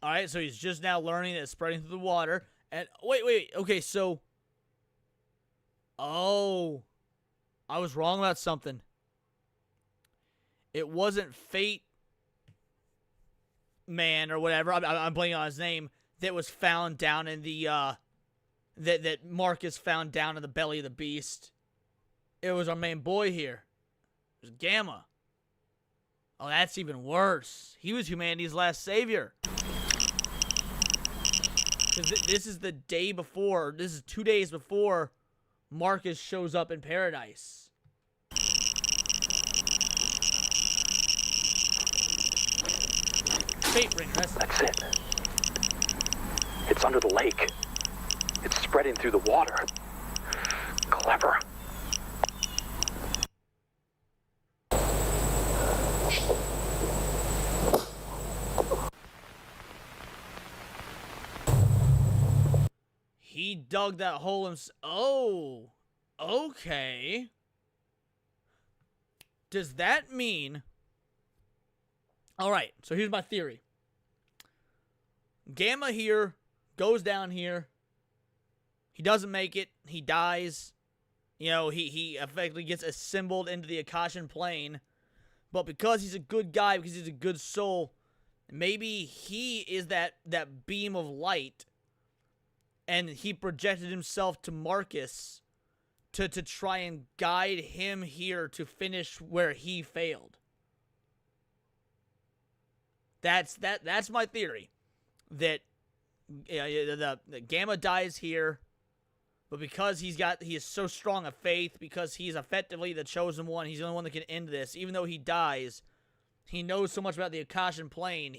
Alright, so he's just now learning that it's spreading through the water. And, wait. Okay, so... Oh. I was wrong about something. It wasn't Fate Man or whatever, I'm blanking on his name, that was found down in the, that Marcus found down in the belly of the beast. It was our main boy here. It was Gamma. Oh, that's even worse. He was humanity's last savior. This is the day before, this is 2 days before Marcus shows up in Paradise. Fate Bringer, That's it. It's under the lake. It's spreading through the water. Clever. He dug that hole himself. Oh, okay. Does that mean... Alright, so here's my theory. Gamma here goes down here. He doesn't make it. He dies. You know, he effectively gets assembled into the Akashan plane. But because he's a good guy, because he's a good soul, maybe he is that beam of light. And he projected himself to Marcus to try and guide him here to finish where he failed. That's my theory. That the Gamma dies here, but because he is so strong of faith, because he's effectively the chosen one, he's the only one that can end this. Even though he dies, he knows so much about the Akashan plane.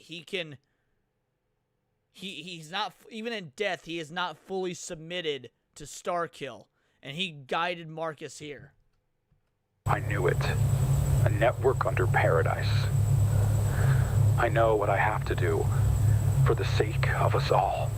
He's not, even in death, he is not fully submitted to Starkill, and he guided Marcus here. I knew it. A network under Paradise. I know what I have to do for the sake of us all.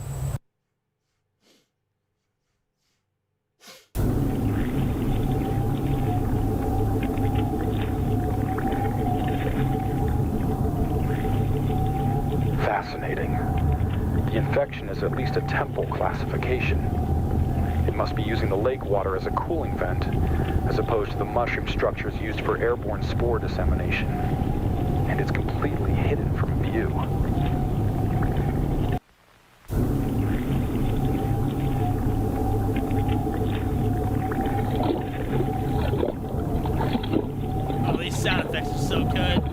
infection is at least a temple classification. It must be using the lake water as a cooling vent, as opposed to the mushroom structures used for airborne spore dissemination. And it's completely hidden from view. Oh, these sound effects are so good.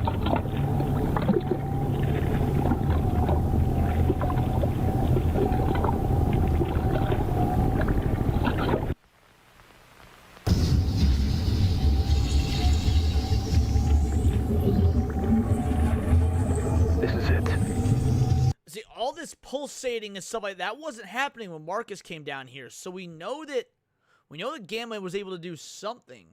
All this pulsating and stuff like that wasn't happening when Marcus came down here, so we know that Gamma was able to do something.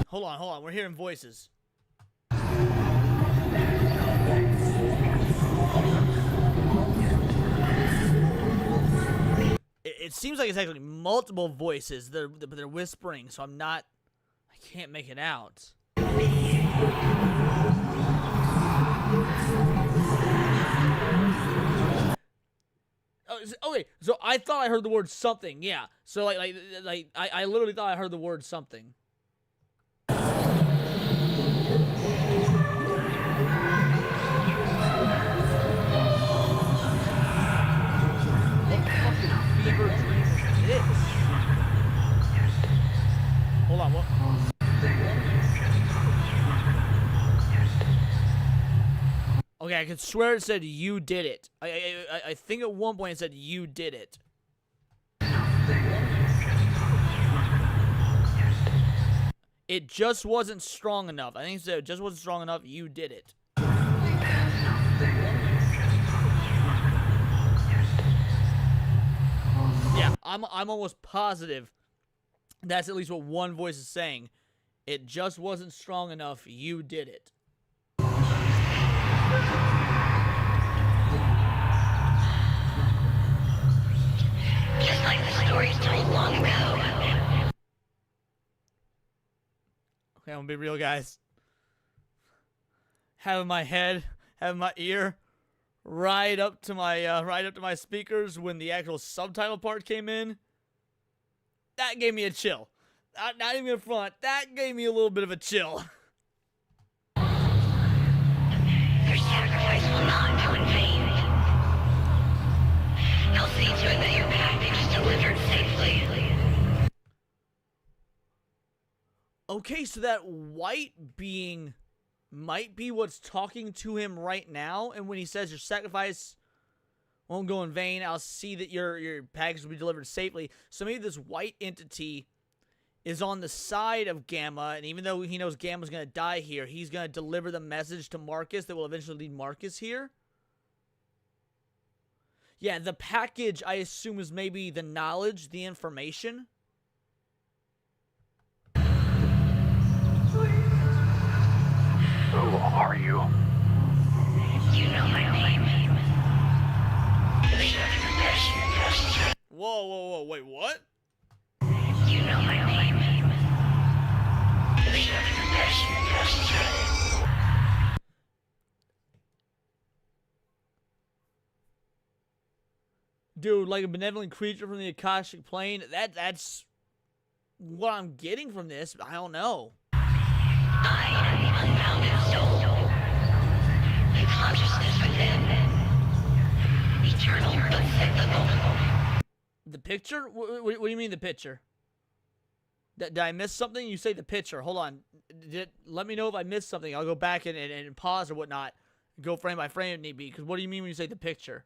Hold on, we're hearing voices. It seems like it's actually multiple voices. They're whispering, so I can't make it out. Okay, so I thought I heard the word something. Yeah, so I literally thought I heard the word something. Hold on, what? Okay, I could swear it said you did it. I think at one point it said you did it. It just wasn't strong enough. I think it said it just wasn't strong enough, you did it. Yeah, I'm almost positive that's at least what one voice is saying. It just wasn't strong enough, you did it. Just like the stories told long ago. Okay, I'm gonna be real, guys. Having my head, having my ear right up to my speakers when the actual subtitle part came in. That gave me a chill. Not even in front. That gave me a little bit of a chill. Your sacrifice will not go in vain. I'll see to it that your package is delivered safely. Okay, so that white being might be what's talking to him right now, and when he says your sacrifice won't go in vain, I'll see that your package will be delivered safely. So maybe this white entity is on the side of Gamma, and even though he knows Gamma's going to die here, he's going to deliver the message to Marcus that will eventually lead Marcus here. Yeah, the package, I assume, is maybe the knowledge, the information. Who are you? You know my name. Whoa, wait, what? You know my name. Dude, like a benevolent creature from the Akashic plane, that's what I'm getting from this. I don't know. I am the unbounded soul. The consciousness within. Eternal, uncyclical. The picture? What do you mean the picture? Did I miss something? You say the picture. Hold on. Let me know if I missed something. I'll go back and pause or whatnot. Go frame by frame if need be. Because what do you mean when you say the picture?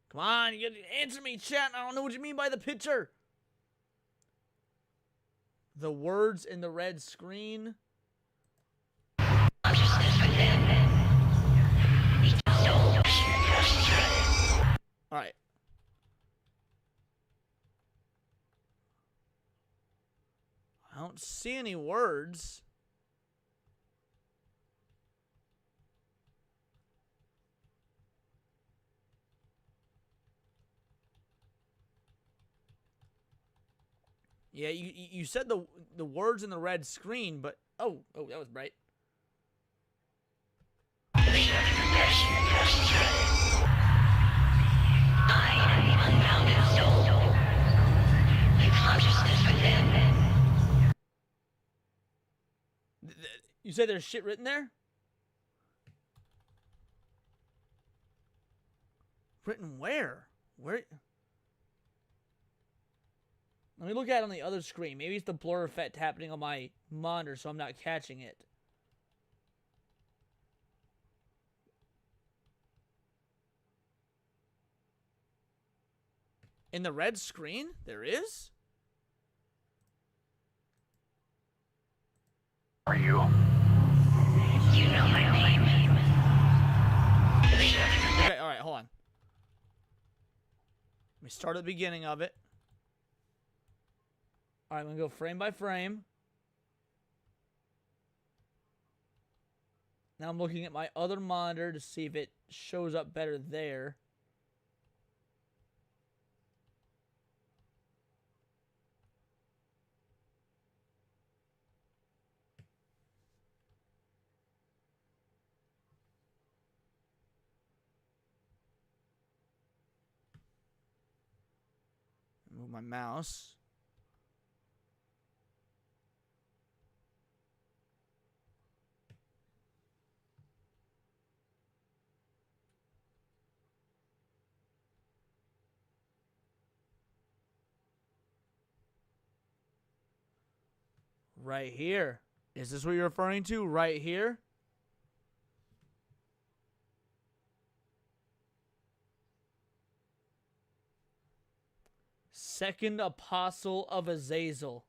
Come on, you gotta answer me, chat. I don't know what you mean by the picture. The words in the red screen. Alright. I don't see any words. Yeah, you said the words in the red screen, but oh, that was bright. You said there's shit written there? Written where? Where? Let me look at it on the other screen. Maybe it's the blur effect happening on my monitor, so I'm not catching it. In the red screen? There is? Are you? You know my name. Okay, alright, hold on. Let me start at the beginning of it. Alright, I'm gonna go frame by frame. Now I'm looking at my other monitor to see if it shows up better there. Move my mouse. Right here. Is this what you're referring to? Right here? Second apostle of Azazel.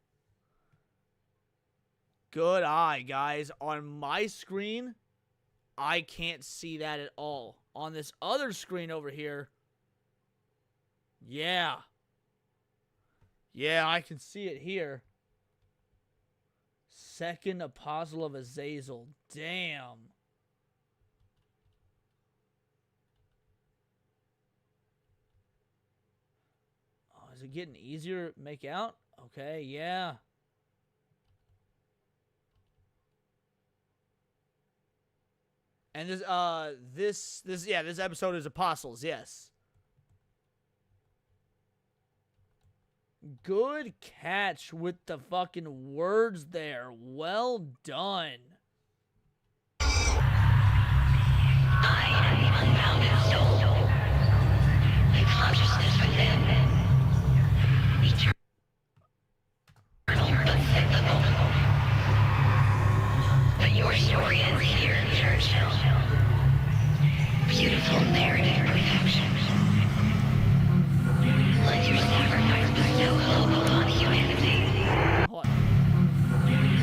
Good eye, guys. On my screen, I can't see that at all. On this other screen over here, yeah. Yeah, I can see it here. Second apostle of Azazel. Damn. Oh, is it getting easier to make out? Okay, yeah. And this episode is Apostles, yes. Good catch with the fucking words there. Well done. I am the unbounded soul. A consciousness within. Eternal but cyclical. But your story ends here, Churchill. Beautiful narrative perfection. Let your sacrifice bestow hope upon humanity.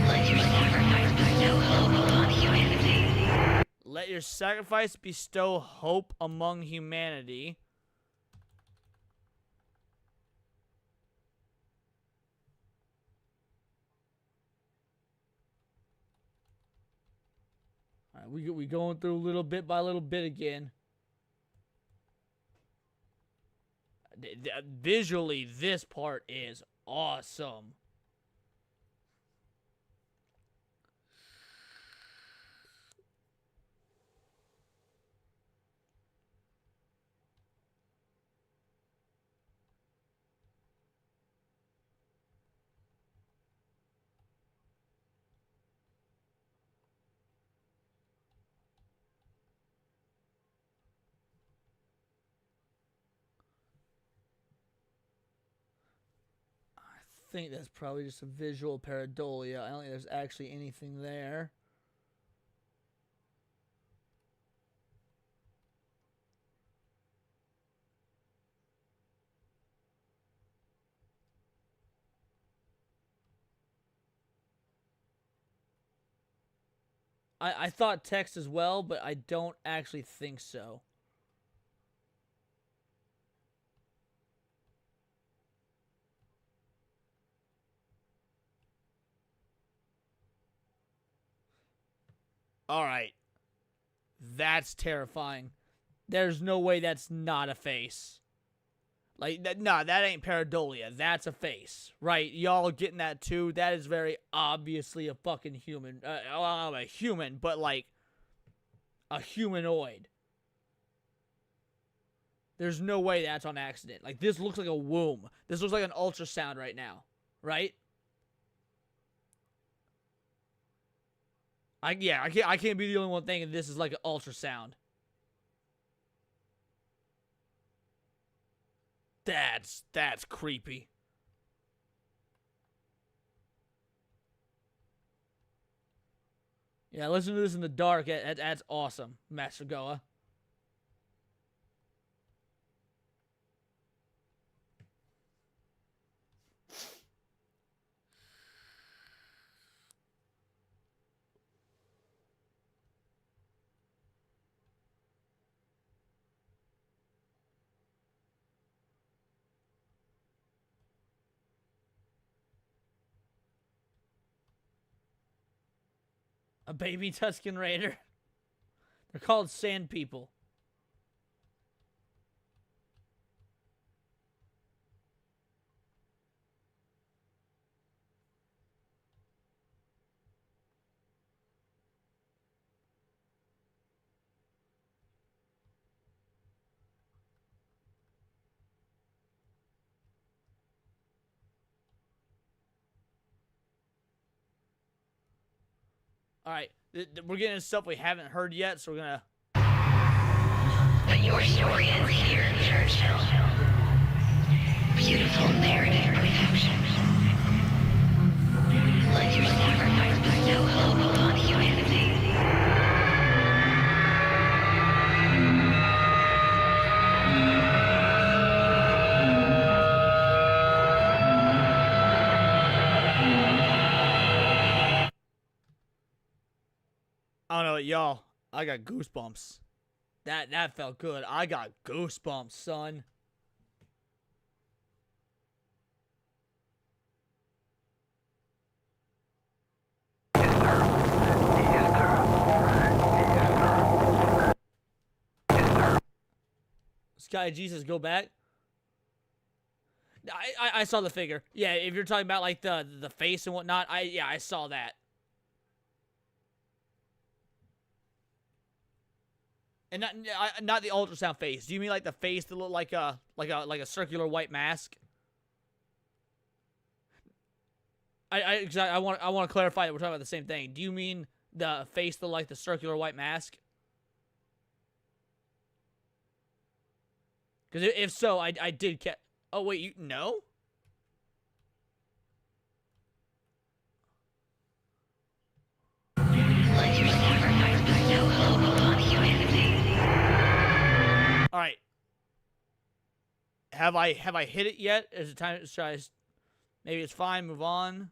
Let your sacrifice bestow hope upon humanity. Let your sacrifice bestow hope among humanity. All right, we going through little bit by little bit again. Visually, this part is awesome. I think that's probably just a visual pareidolia. I don't think there's actually anything there. I thought text as well, but I don't actually think so. All right. That's terrifying. There's no way that's not a face. Like, nah, that ain't pareidolia. That's a face, right? Y'all getting that too? That is very obviously a fucking human. Well, a human, but like a humanoid. There's no way that's on accident. Like, this looks like a womb. This looks like an ultrasound right now, right? I can't be the only one thinking this is like an ultrasound. That's creepy. Yeah, listen to this in the dark. That's awesome, Master Goa. A baby Tusken Raider. They're called sand people. All right, we're getting stuff we haven't heard yet, so we're gonna. But your story ends here, Churchill. Beautiful narrative perfection. Let your sacrifice bestow hope upon humanity. I don't know, y'all. I got goosebumps. That felt good. I got goosebumps, son. Sky Jesus, go back. I saw the figure. Yeah, if you're talking about like the face and whatnot, I saw that. And not the ultrasound face. Do you mean like the face that looked like a circular white mask? I want to clarify that we're talking about the same thing. Do you mean the face that looked like the circular white mask? Because if so, I did catch. Oh wait, you know? Let your sacrifice bestow hope upon humanity. All right. Have I hit it yet? Is it time to try? Maybe it's fine. Move on.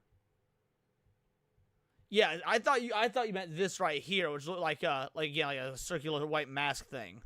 Yeah, I thought you meant this right here, which looked like a circular white mask thing.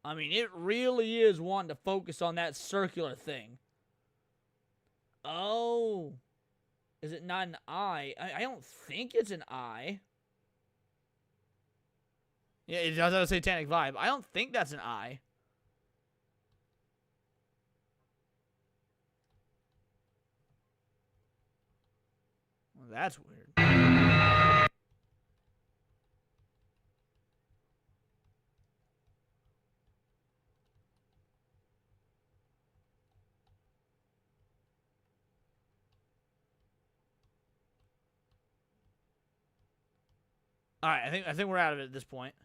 I mean, it really is wanting to focus on that circular thing. Oh. Is it not an eye? I don't think it's an eye. Yeah, it does have a satanic vibe. I don't think that's an eye. Well, that's weird. All right, I think we're out of it at this point.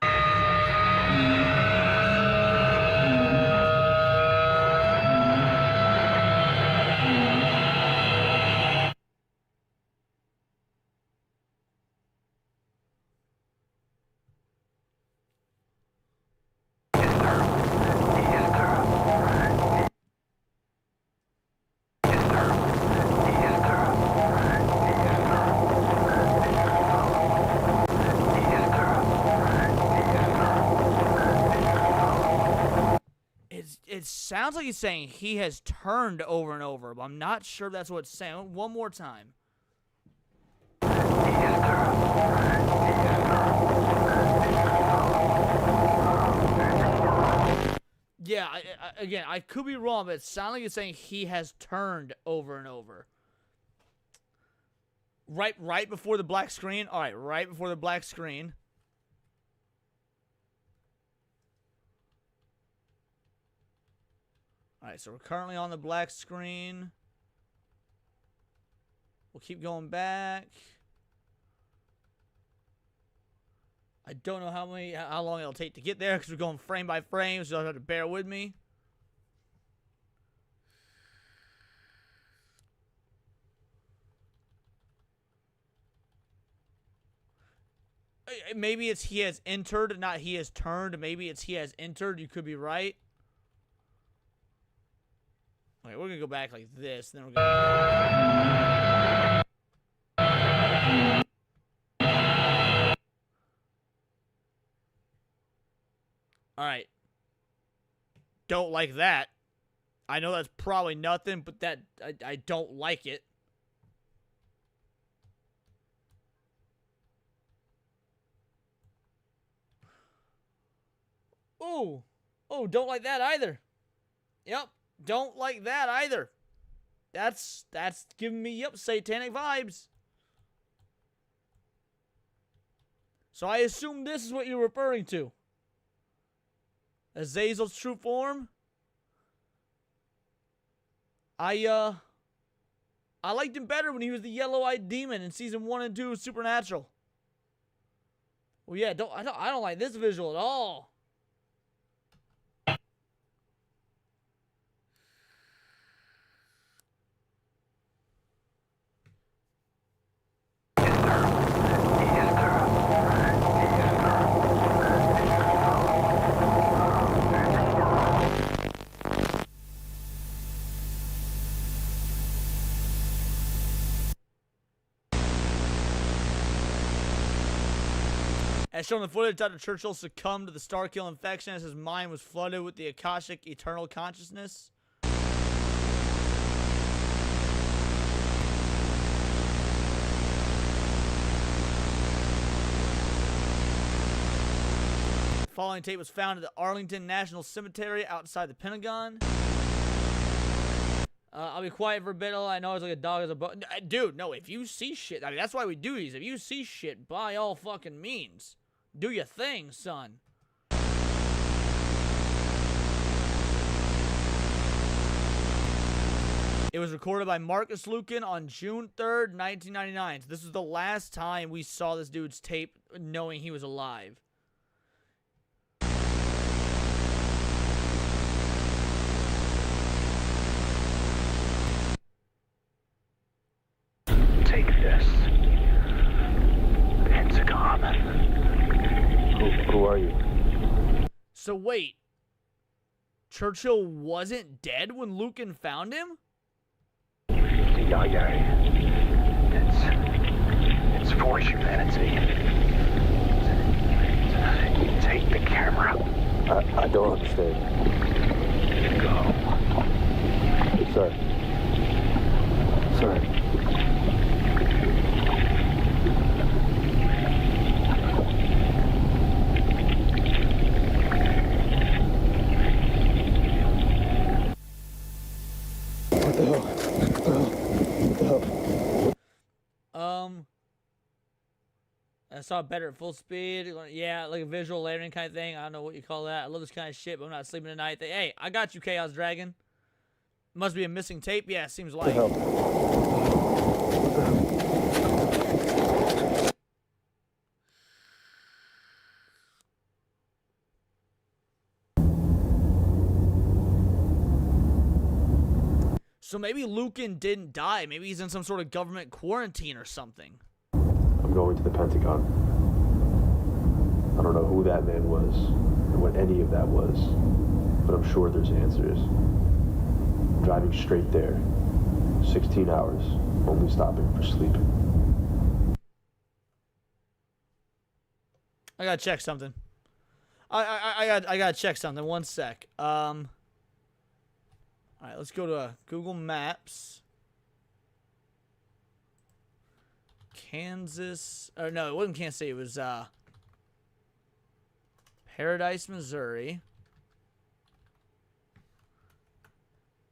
It sounds like he's saying he has turned over and over, but I'm not sure if that's what it's saying. One more time. Yeah, again, I could be wrong, but it sounds like it's saying he has turned over and over. Right before the black screen. All right, right before the black screen. All right, so we're currently on the black screen. We'll keep going back. I don't know how long it'll take to get there because we're going frame by frame, so you'll have to bear with me. Maybe it's he has entered, not he has turned. Maybe it's he has entered. You could be right. Okay, we're gonna go back like this, then we're gonna. All right. Don't like that. I know that's probably nothing, but that I don't like it. Oh, don't like that either. Yep, don't like that either. That's giving me, satanic vibes. So I assume this is what you're referring to. Azazel's true form. I liked him better when he was the yellow-eyed demon in season 1 and 2 of Supernatural. Well, yeah, I don't like this visual at all. As shown in the footage, Dr. Churchill succumbed to the Starkill infection as his mind was flooded with the Akashic eternal consciousness. The following tape was found at the Arlington National Cemetery outside the Pentagon. I'll be quiet for a bit. I know it's like a dog as a bone. Dude, no, if you see shit, I mean, that's why we do these. If you see shit, by all fucking means, do your thing, son. It was recorded by Marcus Lucan on June 3rd, 1999. So this was the last time we saw this dude's tape knowing he was alive. Take this. Pentagon. Who are you? So wait, Churchill wasn't dead when Lucan found him? Yeah. It's for humanity. Take the camera. I don't understand. Go. Sir. I saw it better at full speed. Yeah, like a visual layering kind of thing. I don't know what you call that. I love this kind of shit, but I'm not sleeping tonight. Hey, I got you, Chaos Dragon. Must be a missing tape. Yeah, seems like. So maybe Lucan didn't die. Maybe he's in some sort of government quarantine or something. I'm going to the Pentagon. I don't know who that man was, or what any of that was, but I'm sure there's answers. I'm driving straight there. 16 hours, only stopping for sleeping. I gotta check something. I gotta check something. One sec. All right, let's go to Google Maps. Kansas, or no, it wasn't Kansas City. It was Paradise, Missouri.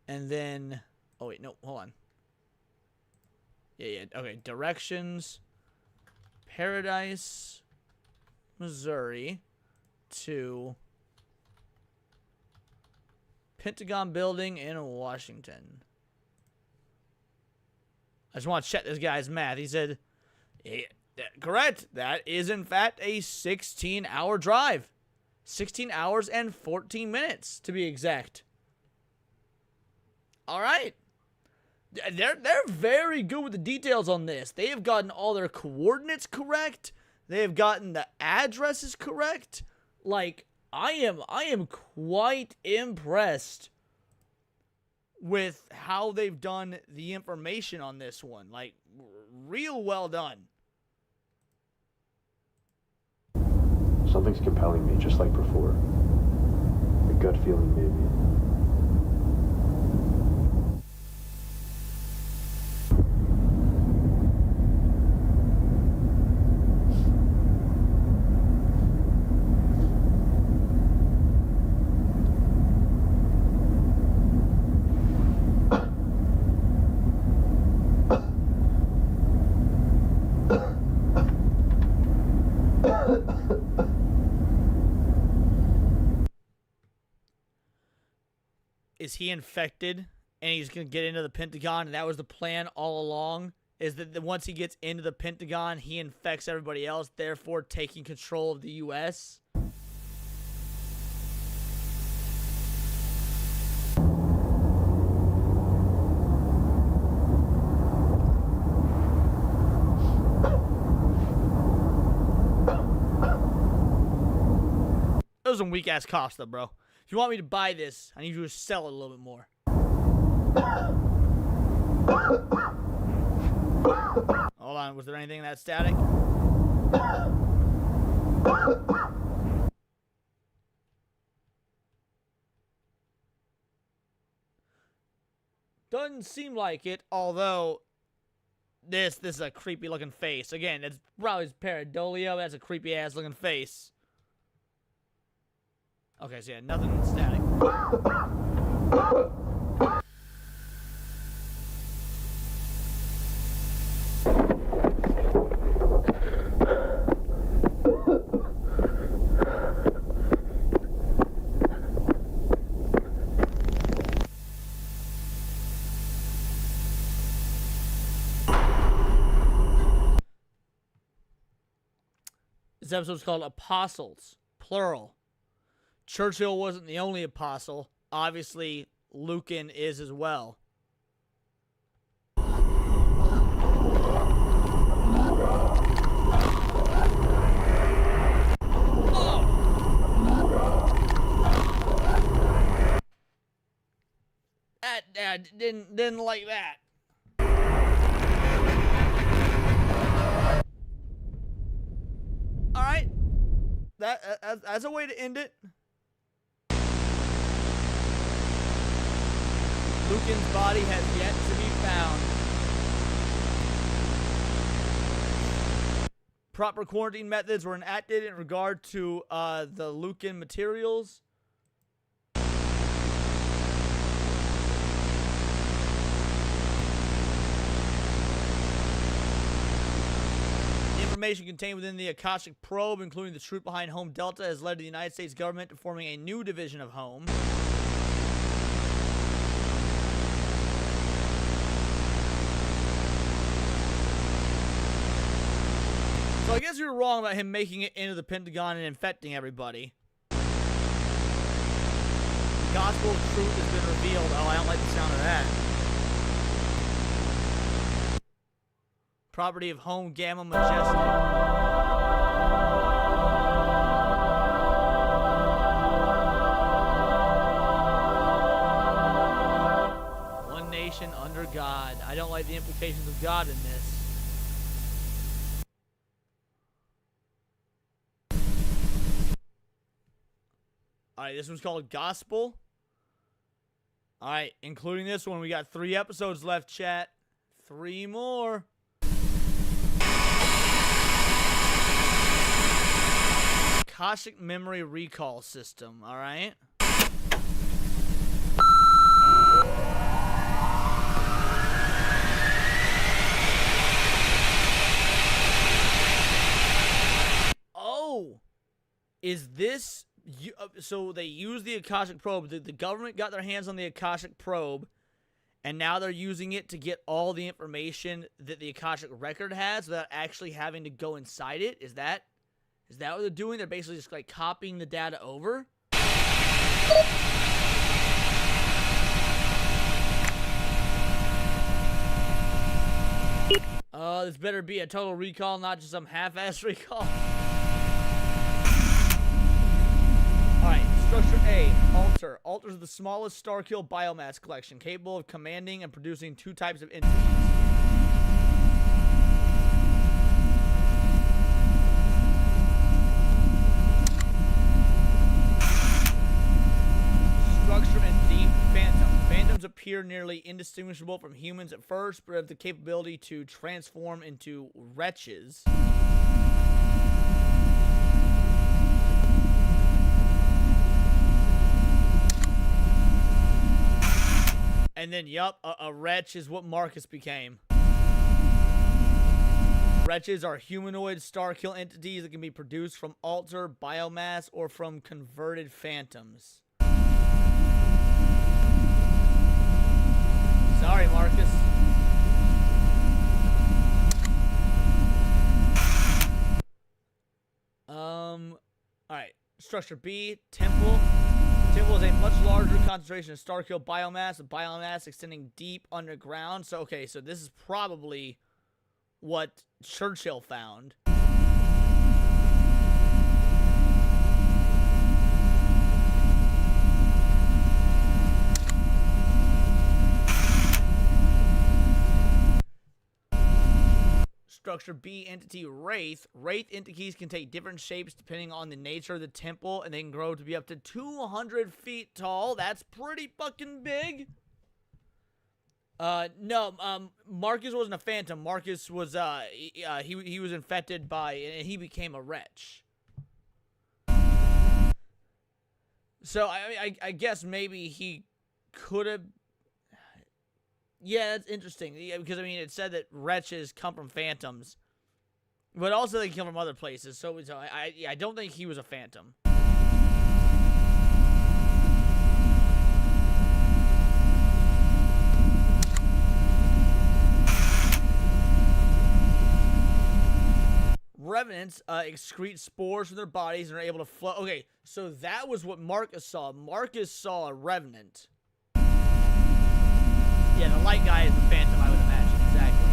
And then, oh wait, no, hold on. Yeah, okay, directions. Paradise, Missouri to Pentagon Building in Washington. I just want to check this guy's math. He said, yeah, correct. That is, in fact, a 16-hour drive. 16 hours and 14 minutes, to be exact. All right. They're very good with the details on this. They have gotten all their coordinates correct. They have gotten the addresses correct. Like, I am quite impressed with how they've done the information on this one. Like, real well done. Something's compelling me, just like before. A gut feeling, maybe. Is he infected and he's going to get into the Pentagon, and that was the plan all along, is that once he gets into the Pentagon, he infects everybody else, therefore taking control of the U.S.? Those are some weak-ass costs, though, bro. If you want me to buy this, I need you to sell it a little bit more. Hold on, was there anything in that static? Doesn't seem like it, although this is a creepy looking face. Again, it's probably pareidolia, that's a creepy ass looking face. Okay, so yeah, nothing static. This episode's called Apostles, plural. Churchill wasn't the only apostle. Obviously, Lucan is as well. Didn't like that. All right, that's a way to end it. Lucan's body has yet to be found. Proper quarantine methods were enacted in regard to the Lucan materials. Information contained within the Akashic probe, including the truth behind Home Delta, has led to the United States government to forming a new division of Home. So I guess you were wrong about him making it into the Pentagon and infecting everybody. The gospel of truth has been revealed. Oh, I don't like the sound of that. Property of Home Gamma Majestic. One nation under God. I don't like the implications of God in this. Alright, this one's called Gospel. All right, including this one, we got 3 episodes left, chat. 3 more. Akashic Memory Recall System, all right? Oh, is this... so they use the Akashic probe. The government got their hands on the Akashic probe, and now they're using it to get all the information that the Akashic record has without actually having to go inside it. Is that what they're doing? They're basically just like copying the data over? This better be a total recall, not just some half-ass recall. Alright, Structure A, Alter. Alters the smallest Starkill biomass collection, capable of commanding and producing 2 types of entities. Structure and Deep, Phantom. Phantoms appear nearly indistinguishable from humans at first, but have the capability to transform into wretches. And then, yup, a wretch is what Marcus became. Wretches are humanoid Starkill entities that can be produced from alter, biomass, or from converted phantoms. Sorry, Marcus. Alright. Structure B, Temple. Temple is a much larger concentration of Starkill biomass extending deep underground. So, okay, so this is probably what Churchill found. Structure B, Entity Wraith. Wraith entities can take different shapes depending on the nature of the temple, and they can grow to be up to 200 feet tall. That's pretty fucking big. No, Marcus wasn't a phantom. Marcus was, he was infected by, and he became a wretch. So, I guess maybe he could have... Yeah, that's interesting. Yeah, because, I mean, it said that wretches come from phantoms. But also they come from other places. So I don't think he was a phantom. Revenants excrete spores from their bodies and are able to float. Okay, so that was what Marcus saw. Marcus saw a revenant. Yeah, the light guy is the phantom, I would imagine. Exactly.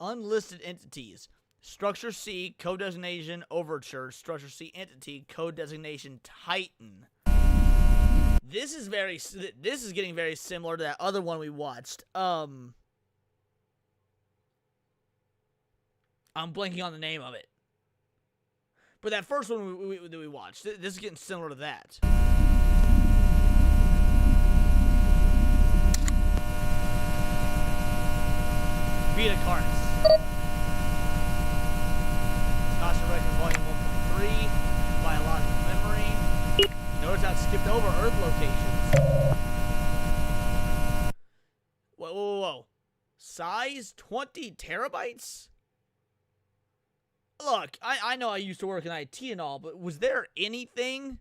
Unlisted entities. Structure C, code designation Overture. Structure C entity, code designation Titan. This is getting very similar to that other one we watched. I'm blanking on the name of it. But that first one that we watched, this is getting similar to that. Vita Carnis. Tasha Record Volume 1.3. Biological Memory. Notice how it skipped over Earth locations. Whoa. Size 20 terabytes? Look, I know I used to work in IT and all, but was there anything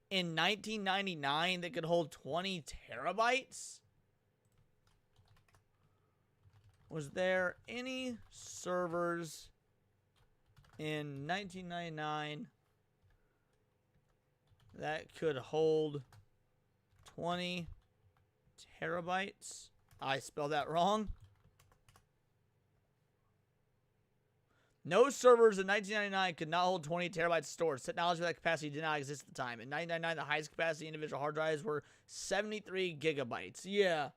in 1999 that could hold 20 terabytes? Was there any servers in 1999 that could hold 20 terabytes? I spelled that wrong. No servers in 1999 could not hold 20 terabytes of storage. Technology of that capacity did not exist at the time. In 1999, the highest capacity individual hard drives were 73 gigabytes. Yeah.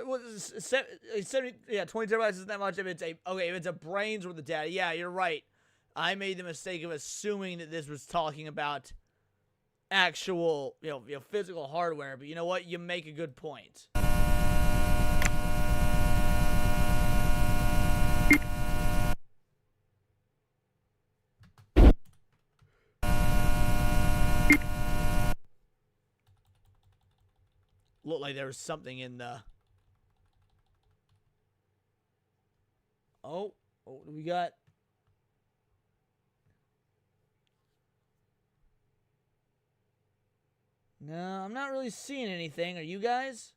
Well, 70, yeah, 20 terabytes isn't that much. If it's if it's a brains worth of data, yeah, you're right. I made the mistake of assuming that this was talking about actual, physical hardware. But you know what? You make a good point. Looked like there was something in the... Oh, what do we got? No, I'm not really seeing anything. Are you guys?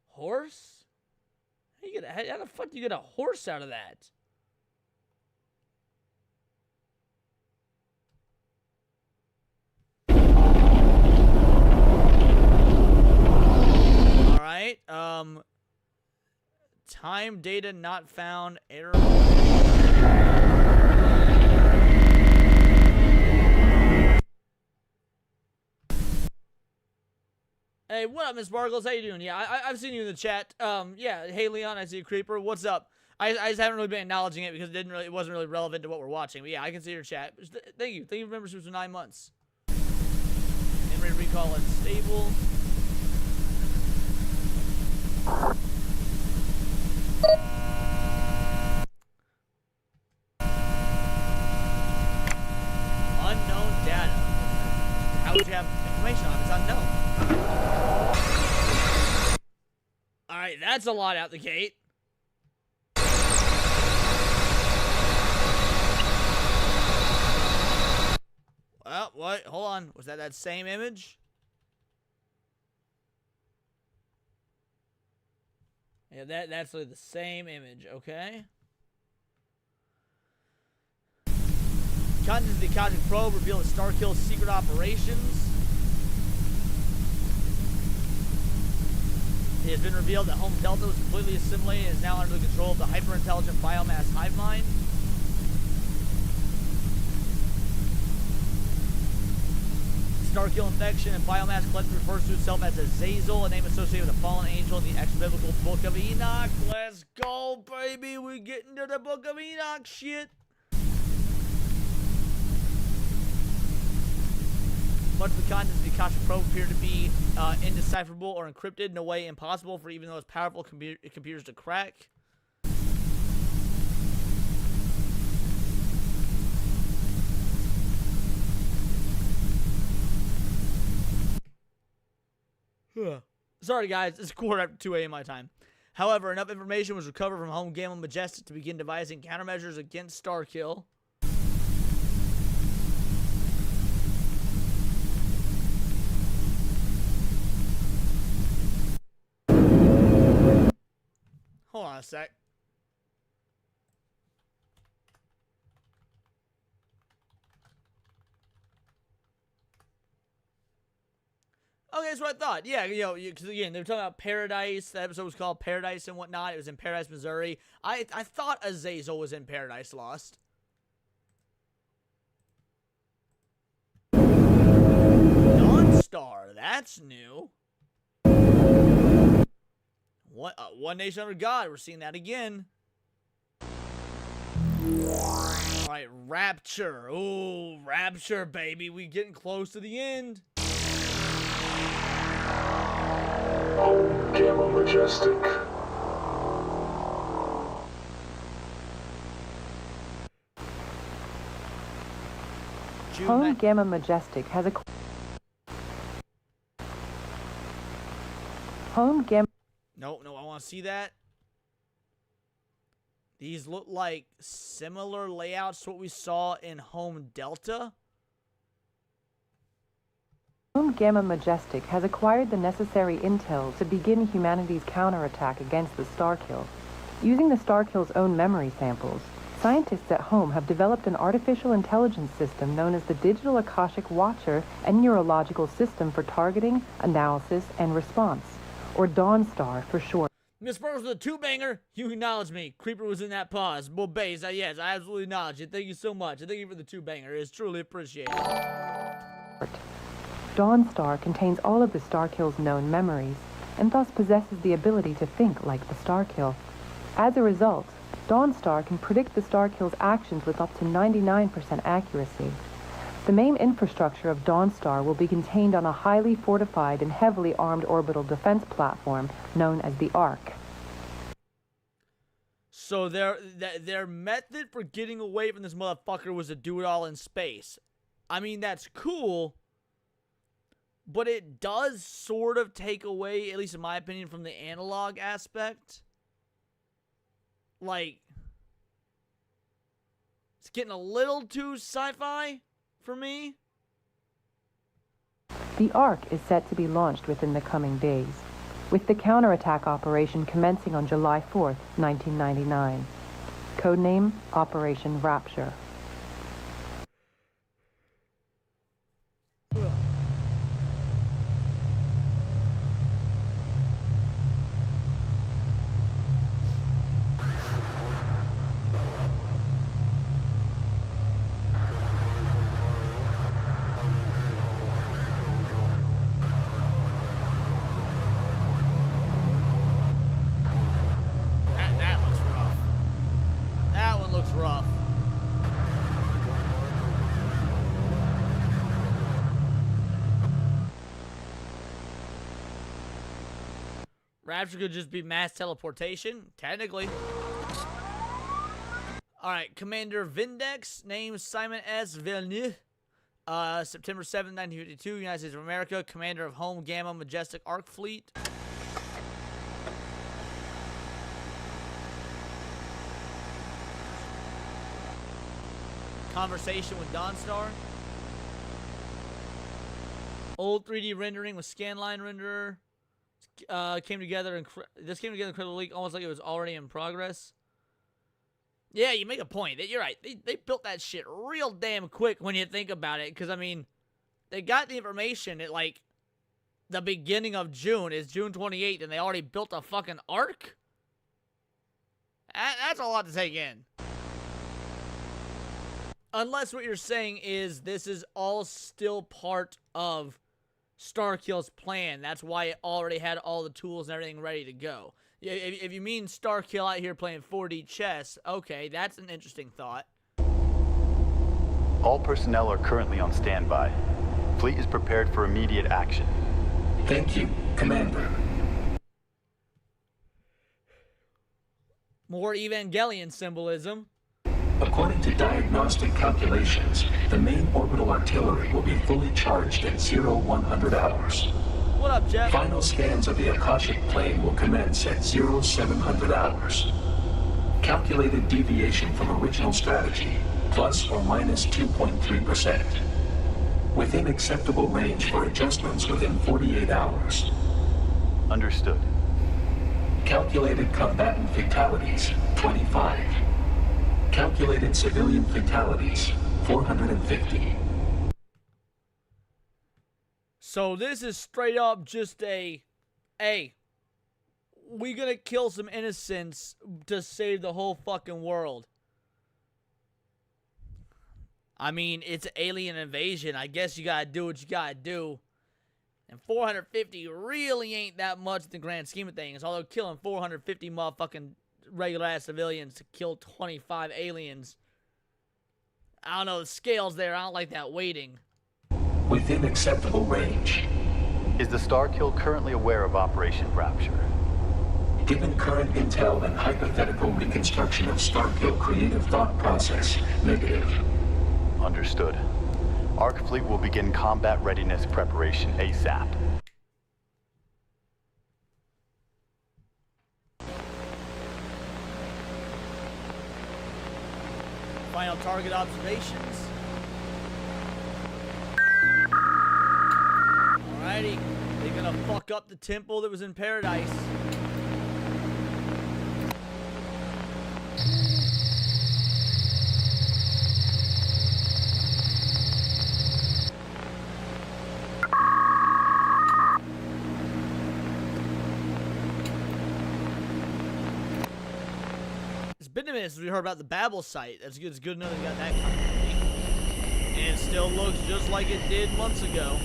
Horse? How the fuck do you get a horse out of that? Alright, time data not found, error. Hey, what up, Miss Sparkles? How you doing? Yeah, I've seen you in the chat. Yeah, hey Leon, I see a creeper. What's up? I just haven't really been acknowledging it because it wasn't really relevant to what we're watching. But yeah, I can see your chat. Thank you for memberships for 9 months. Memory recall unstable. Unknown data. How would you have information on it? It's unknown. Alright, that's a lot out the gate. Well, what? Hold on. Was that same image? Yeah, that's like the same image, okay? Contents of the Cosmic Probe reveal Starkill's secret operations. It has been revealed that Home Delta was completely assimilated and is now under the control of the hyper-intelligent biomass hive mind. Starkill infection and biomass collector refers to itself as Azazel, a name associated with a fallen angel in the ex-biblical Book of Enoch. Let's go, baby. We get into the Book of Enoch shit. Much of the contents of the Akashic Probe appear to be indecipherable or encrypted in a way impossible for even the most powerful computers to crack. Sorry, guys. It's 2:15 a.m. my time. However, enough information was recovered from Home Gamma Majestic to begin devising countermeasures against Starkill. Hold on a sec. Okay, that's what I thought. Yeah, because again, they were talking about Paradise. The episode was called Paradise and whatnot. It was in Paradise, Missouri. I thought Azazel was in Paradise Lost. Dawnstar, that's new. What? One Nation Under God. We're seeing that again. All right, Rapture. Ooh, Rapture, baby. We getting close to the end. Home Gamma Majestic. Home Gamma Majestic has a... Home Gamma... No, I want to see that. These look like similar layouts to what we saw in Home Delta. Home Gamma Majestic has acquired the necessary intel to begin humanity's counterattack against the Starkill. Using the Starkill's own memory samples, scientists at Home have developed an artificial intelligence system known as the Digital Akashic Watcher and Neurological System for Targeting, Analysis, and Response, or Dawnstar for short. Miss Burns with a two-banger. You acknowledge me. Creeper was in that pause. Well, Baze, yes, I absolutely acknowledge it. Thank you so much. And thank you for the two-banger. It is truly appreciated. Dawnstar contains all of the Starkill's known memories, and thus possesses the ability to think like the Starkill. As a result, Dawnstar can predict the Starkill's actions with up to 99% accuracy. The main infrastructure of Dawnstar will be contained on a highly fortified and heavily armed orbital defense platform known as the Ark. So their method for getting away from this motherfucker was to do it all in space. I mean, that's cool, but it does sort of take away, at least in my opinion, from the analog aspect. Like, it's getting a little too sci-fi for me. The Ark is set to be launched within the coming days, with the counterattack operation commencing on July 4th, 1999. Codename Operation Rapture. That looks rough. That one looks rough. Rapture could just be mass teleportation, technically. Alright, Commander Vindex, name Simon S. Villeneuve. September 7th, 1952, United States of America. Commander of Home Gamma Majestic Arc Fleet. Conversation with Dawnstar. Old 3D rendering with scanline renderer. This came together incredibly, almost like it was already in progress. Yeah, you make a point. You're right. They built that shit real damn quick when you think about it. Because, I mean, they got the information at, like, the beginning of June. It's June 28th, and they already built a fucking arc? That's a lot to take in. Unless what you're saying is this is all still part of Starkill's plan. That's why it already had all the tools and everything ready to go. If you mean Starkill out here playing 4D chess, okay, that's an interesting thought. All personnel are currently on standby. Fleet is prepared for immediate action. Thank you, Commander. More Evangelion symbolism. According to diagnostic calculations, the main orbital artillery will be fully charged at 0100 hours. What up, Jeff? Final scans of the Akashic plane will commence at 0700 hours. Calculated deviation from original strategy, plus or minus 2.3%. Within acceptable range for adjustments within 48 hours. Understood. Calculated combatant fatalities, 25. Calculated civilian fatalities, 450. So this is straight up just a, hey, we gonna kill some innocents to save the whole fucking world. I mean, it's alien invasion. I guess you gotta do what you gotta do. And 450 really ain't that much in the grand scheme of things. Although killing 450 motherfucking regular ass civilians to kill 25 aliens. I don't know, the scale's there. I don't like that weighting. Within acceptable range. Is the Starkill currently aware of Operation Rapture? Given current intel and hypothetical reconstruction of Starkill creative thought process, negative. Understood. Arc Fleet will begin combat readiness preparation ASAP. Final target observations. Alrighty. They're gonna fuck up the temple that was in paradise. It's been a minute since we heard about the Babel site. That's good. It's good to know they got that continuity. And it still looks just like it did months ago.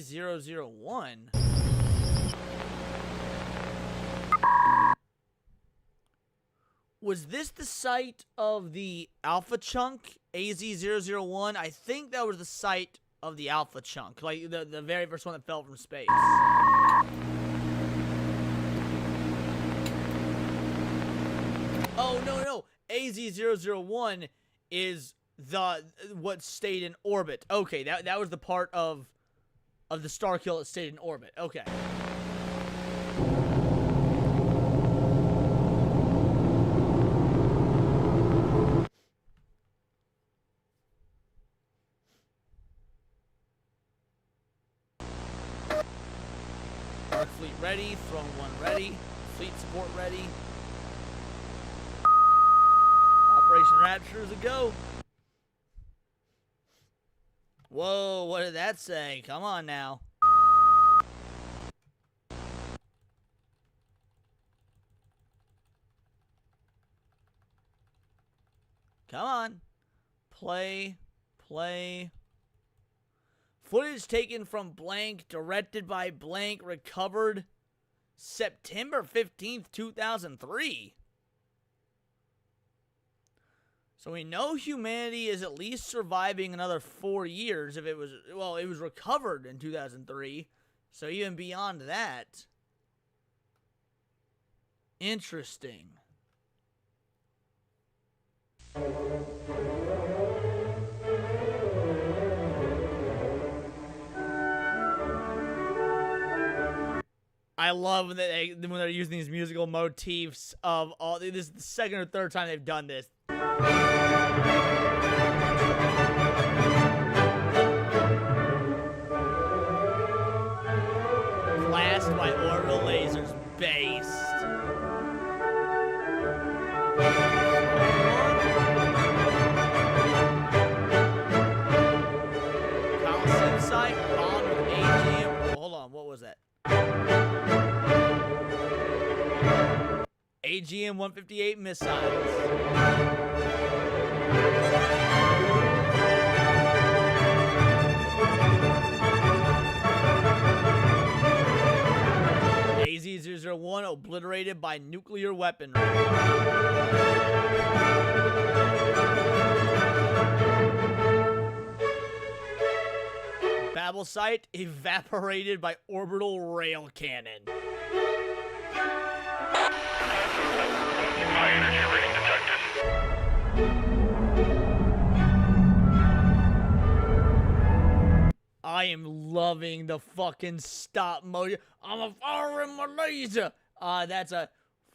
AZ001. Was this the site of the Alpha Chunk, AZ001? I think that was the site of the Alpha Chunk, like the very first one that fell from space. Oh, no. AZ001 is what stayed in orbit. Okay, that was the part of the star kill that stayed in orbit. Okay. Arc fleet ready, throne 1 ready, fleet support ready. Operation Rapture is a go. Whoa, what did that say? Come on now. Come on. Play. Footage taken from blank, directed by blank, recovered September 15th, 2003. So we know humanity is at least surviving another 4 years if it was, well, it was recovered in 2003. So even beyond that. Interesting. I love that when they're using these musical motifs of all. This is the second or third time they've done this. Blast by orbital lasers based. Coliseum site bombed with AGM. Hold on, what was that? AGM-158 missiles. AZ-001 obliterated by nuclear weaponry. Babel site evaporated by orbital rail cannon. High energy rating detected. I am loving the fucking stop motion. I'm a fire in my laser. That's a,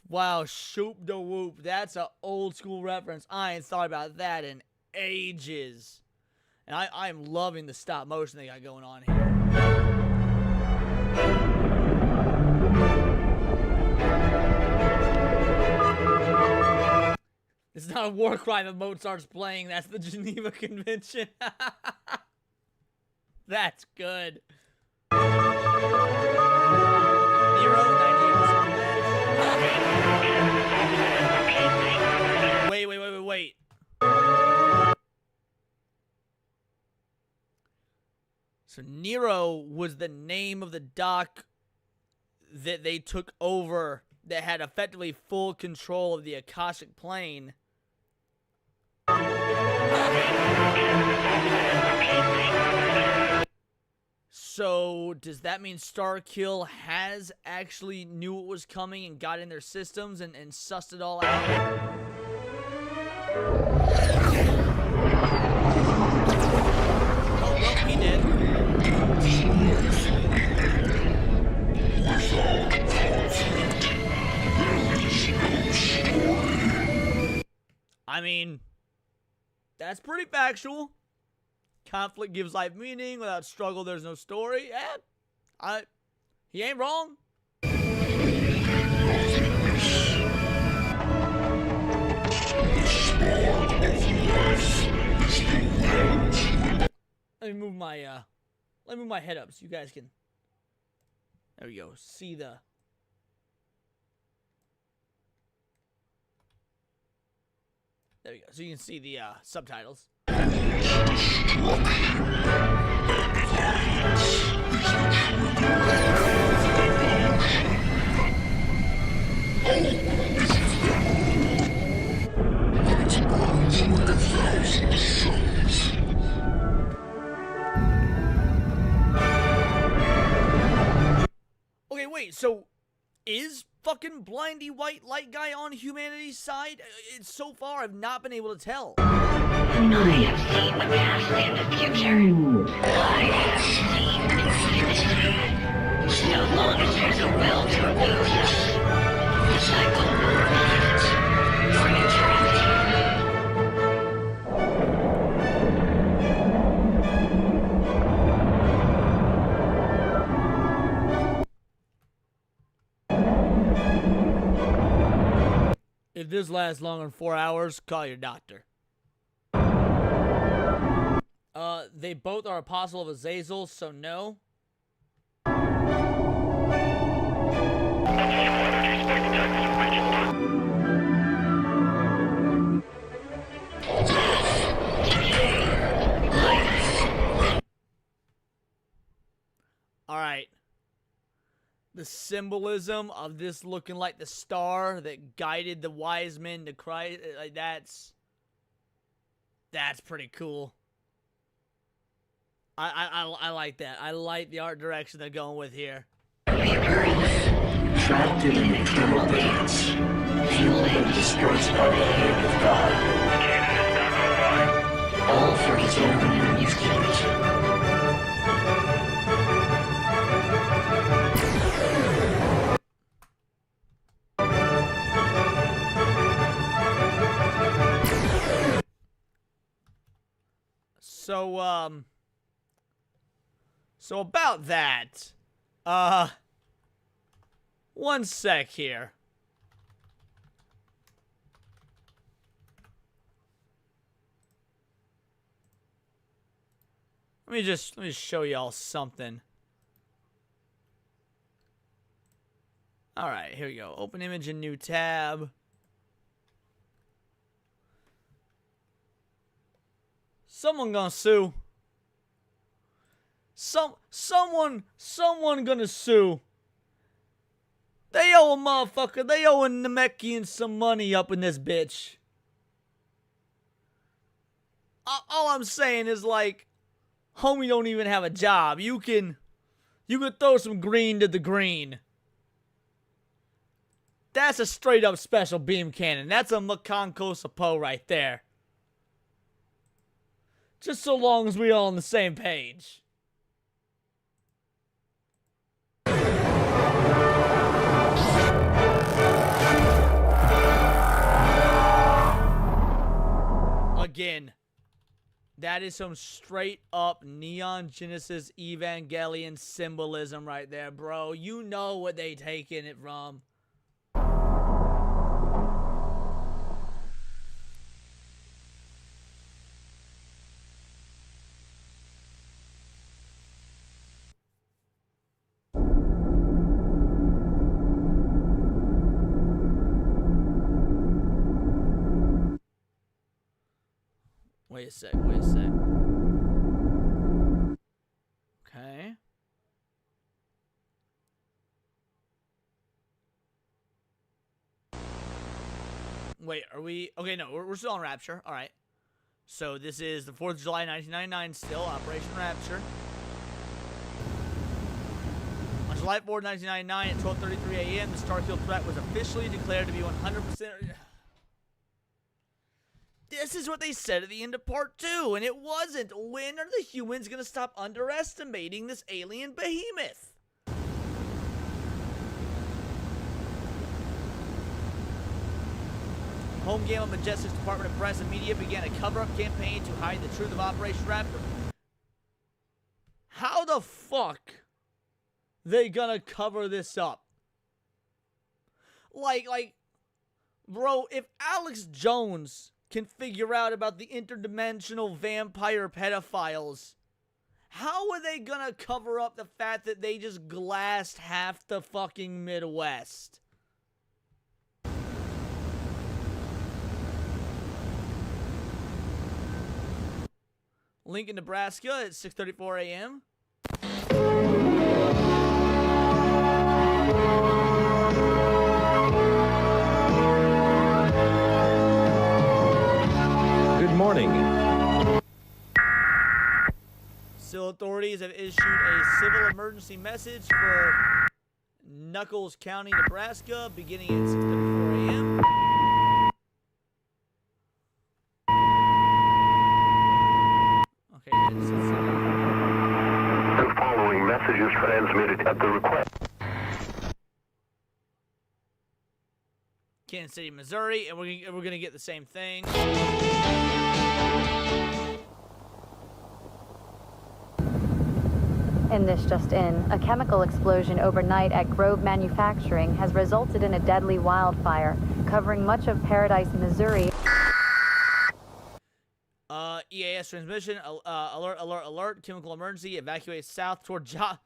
wow, shoop da whoop. That's a old school reference. I ain't thought about that in ages. And I'm loving the stop motion they got going on here. It's not a war crime if Mozart's playing. That's the Geneva Convention. That's good. Nero, 98%. Wait. So Nero was the name of the dock that they took over that had effectively full control of the Akashic plane. So, does that mean Starkill has actually knew what was coming and got in their systems and sussed it all out? Oh, well, he did. I mean, that's pretty factual. Conflict gives life meaning. Without struggle, there's no story. Yeah, he ain't wrong. Let me move my head up so you guys can. There we go. See the. There we go. So you can see the subtitles. Destruction and violence is the House of the Suns. Okay, wait, so is fucking blindy white light guy on humanity's side? It's so far I've not been able to tell. I have seen the past and the future. I have seen infinity. So long as there's a will to remove us, the cycle repeats for eternity. If this lasts longer than 4 hours, call your doctor. They both are apostle of Azazel, so no. Alright. The symbolism of this looking like the star that guided the wise men to Christ, like that's pretty cool. I like that. I like the art direction they're going with here. Trapped in an eternal dance, fueled and dispersed by the hand of God. All for his own amusement. So about that, one sec here. Let me just show y'all something. All right, here we go. Open image in new tab. Someone gonna sue. Someone gonna sue. They owe a motherfucker. They owe a Namekian some money up in this bitch. All I'm saying is, like, homie don't even have a job. You can throw some green to the green. That's a straight up special beam cannon. That's a Makanko Sapo right there. Just so long as we all on the same page. Again, that is some straight up Neon Genesis Evangelion symbolism right there, bro. You know what they taking it from. Wait a sec. Okay. Wait, are we... Okay, no, we're still on Rapture. Alright. So this is the 4th of July, 1999 still, Operation Rapture. On July 4th, 1999 at 12:33 a.m., the Starkill threat was officially declared to be 100%... This is what they said at the end of part 2, and it wasn't. When are the humans gonna stop underestimating this alien behemoth? Home Game of Majestic's Department of Press and Media began a cover-up campaign to hide the truth of Operation Raptor. How the fuck they gonna cover this up? Like, bro, if Alex Jones can figure out about the interdimensional vampire pedophiles, how are they gonna cover up the fact that they just glassed half the fucking Midwest? Lincoln, Nebraska at 6:34 a.m. morning. Still, authorities have issued a civil emergency message for Knuckles County, Nebraska, beginning at 6:34 a.m. Okay, The following message is transmitted at the request. Kansas City, Missouri, and we're gonna get the same thing. In this just in, a chemical explosion overnight at Grove Manufacturing has resulted in a deadly wildfire covering much of Paradise, Missouri. EAS transmission, alert, chemical emergency, evacuate south toward Joplin,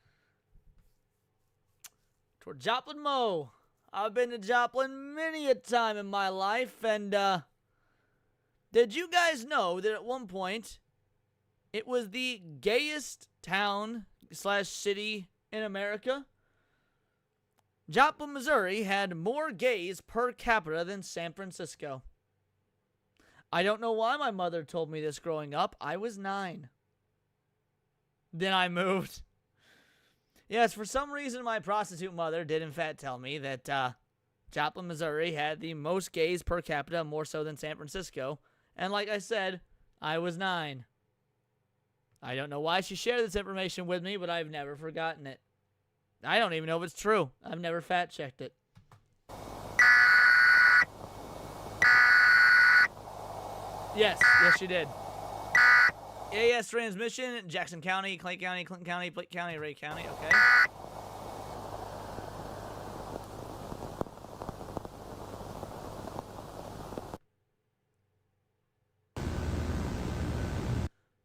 Mo. I've been to Joplin many a time in my life, and, did you guys know that at one point, it was the gayest town / city in America? Joplin, Missouri had more gays per capita than San Francisco. I don't know why my mother told me this growing up. I was 9. Then I moved. Yes, for some reason my prostitute mother did in fact tell me that Joplin, Missouri had the most gays per capita, more so than San Francisco. And like I said, I was 9. I don't know why she shared this information with me, but I've never forgotten it. I don't even know if it's true. I've never fact-checked it. Yes, she did. AS transmission, Jackson County, Clay County, Clinton County, Plate County, Ray County, okay.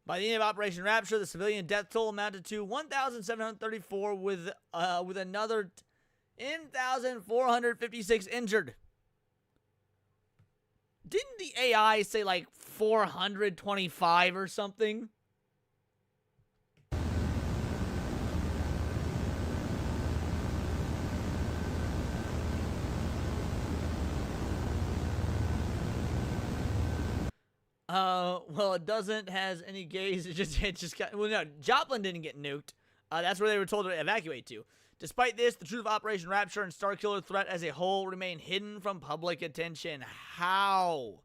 By the end of Operation Rapture, the civilian death toll amounted to 1,734 with another 10,456 injured. Didn't the AI say like 425 or something? Well, it doesn't has any gays. It just got, well, no, Joplin didn't get nuked. That's where they were told to evacuate to. Despite this, the truth of Operation Rapture and Starkiller threat as a whole remain hidden from public attention. How?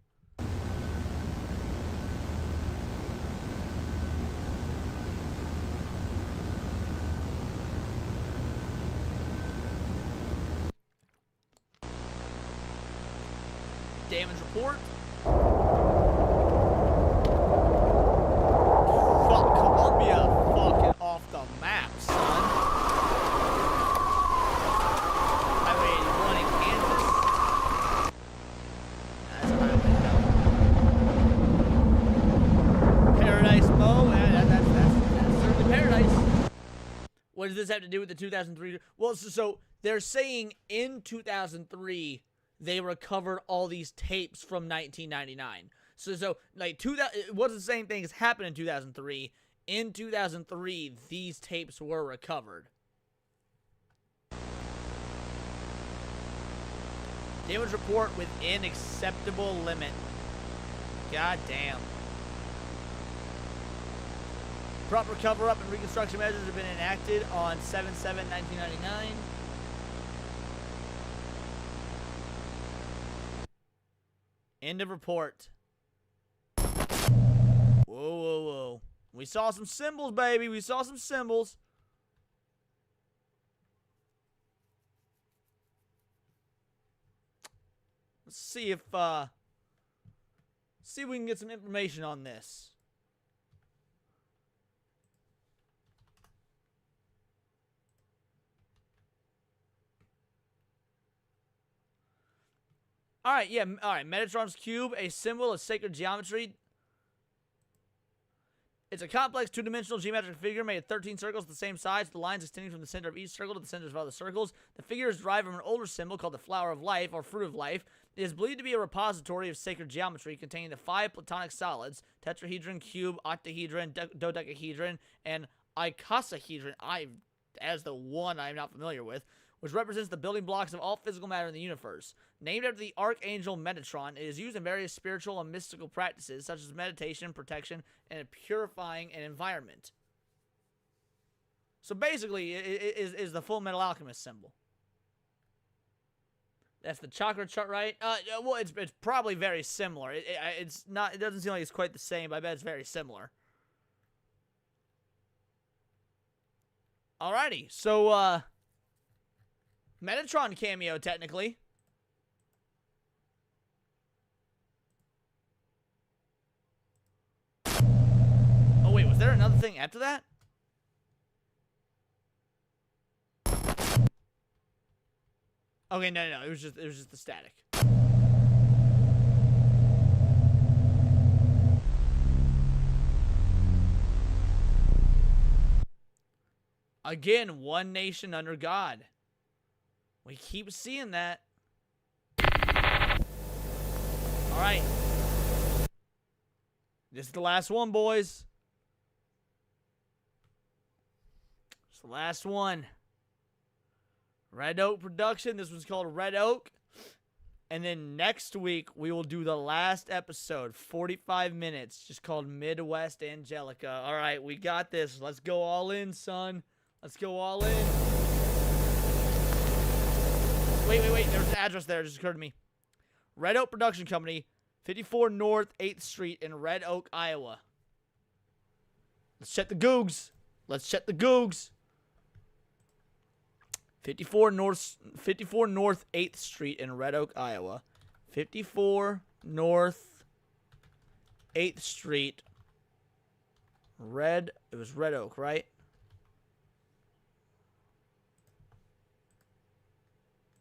Damage report. Fuck, Columbia fucking off the map, son. Highway 81 in Kansas. That's a highway hell. Paradise Mo. That's certainly paradise. What does this have to do with the 2003? Well, so they're saying in 2003 they recovered all these tapes from 1999. So like it wasn't the same thing as happened in 2003. In 2003, these tapes were recovered. Damage report within acceptable limit. God damn. Proper cover-up and reconstruction measures have been enacted on 7/7/1999. End of report. Whoa. We saw some symbols, baby. We saw some symbols. Let's see if we can get some information on this. Alright, yeah, alright. Metatron's cube, a symbol of sacred geometry. It's a complex two-dimensional geometric figure made of 13 circles the same size, with the lines extending from the center of each circle to the centers of other circles. The figure is derived from an older symbol called the flower of life, or fruit of life. It is believed to be a repository of sacred geometry containing the 5 platonic solids: tetrahedron, cube, octahedron, dodecahedron, and icosahedron. As the one I'm not familiar with, which represents the building blocks of all physical matter in the universe. Named after the archangel Metatron, it is used in various spiritual and mystical practices, such as meditation, protection, and purifying an environment. So basically, it is the Full Metal Alchemist symbol. That's the chakra chart, right? Well, it's probably very similar. It's not. It doesn't seem like it's quite the same, but I bet it's very similar. Alrighty, so Metatron cameo technically. Oh wait, was there another thing after that? Okay, no, it was just the static. Again, one nation under God. We keep seeing that. All right. This is the last one, boys. It's the last one. Red Oak production. This one's called Red Oak. And then next week, we will do the last episode, 45 minutes, just called Midwest Angelica. All right, we got this. Let's go all in, son. Let's go all in. Wait. There's an address there. It just occurred to me. Red Oak Production Company, 54 North 8th Street in Red Oak, Iowa. Let's check the Googs. 54 North 8th Street in Red Oak, Iowa. 54 North 8th Street. It was Red Oak, right?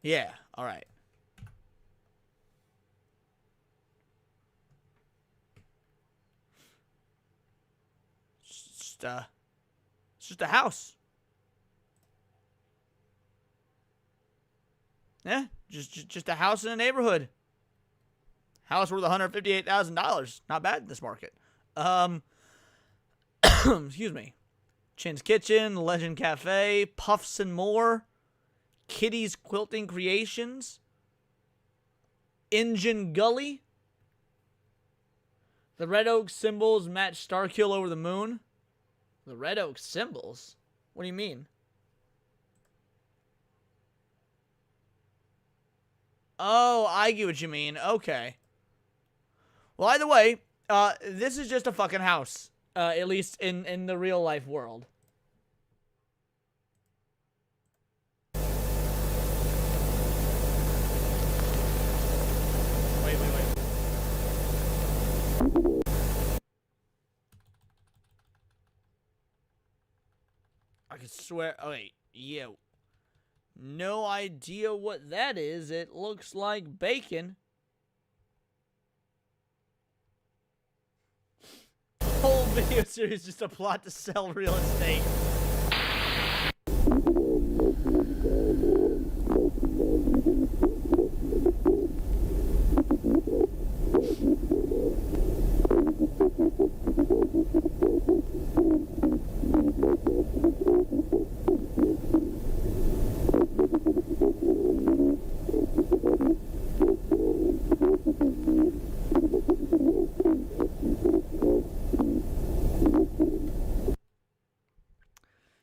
Yeah, all right. It's just a house. Yeah, just a house in a neighborhood. House worth $158,000. Not bad in this market. Excuse me. Chin's Kitchen, Legend Cafe, Puffs and More, Kitty's Quilting Creations, Engine Gully. The Red Oak symbols match Starkill over the moon. The Red Oak symbols? What do you mean? Oh, I get what you mean. Okay. Well, either way, this is just a fucking house. At least in the real life world. Wait. I could swear. Oh, wait. Yeah. No idea what that is. It looks like bacon. Whole video series just a plot to sell real estate.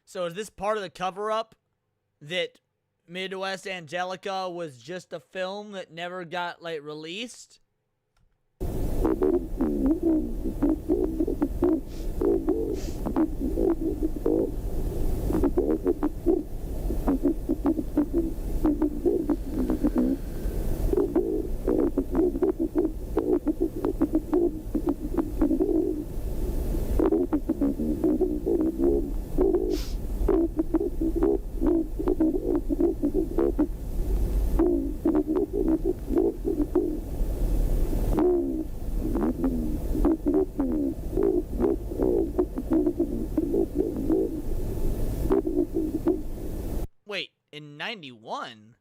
So is this part of the cover-up that Midwest Angelica was just a film that never got, like, released? Wait, in 91?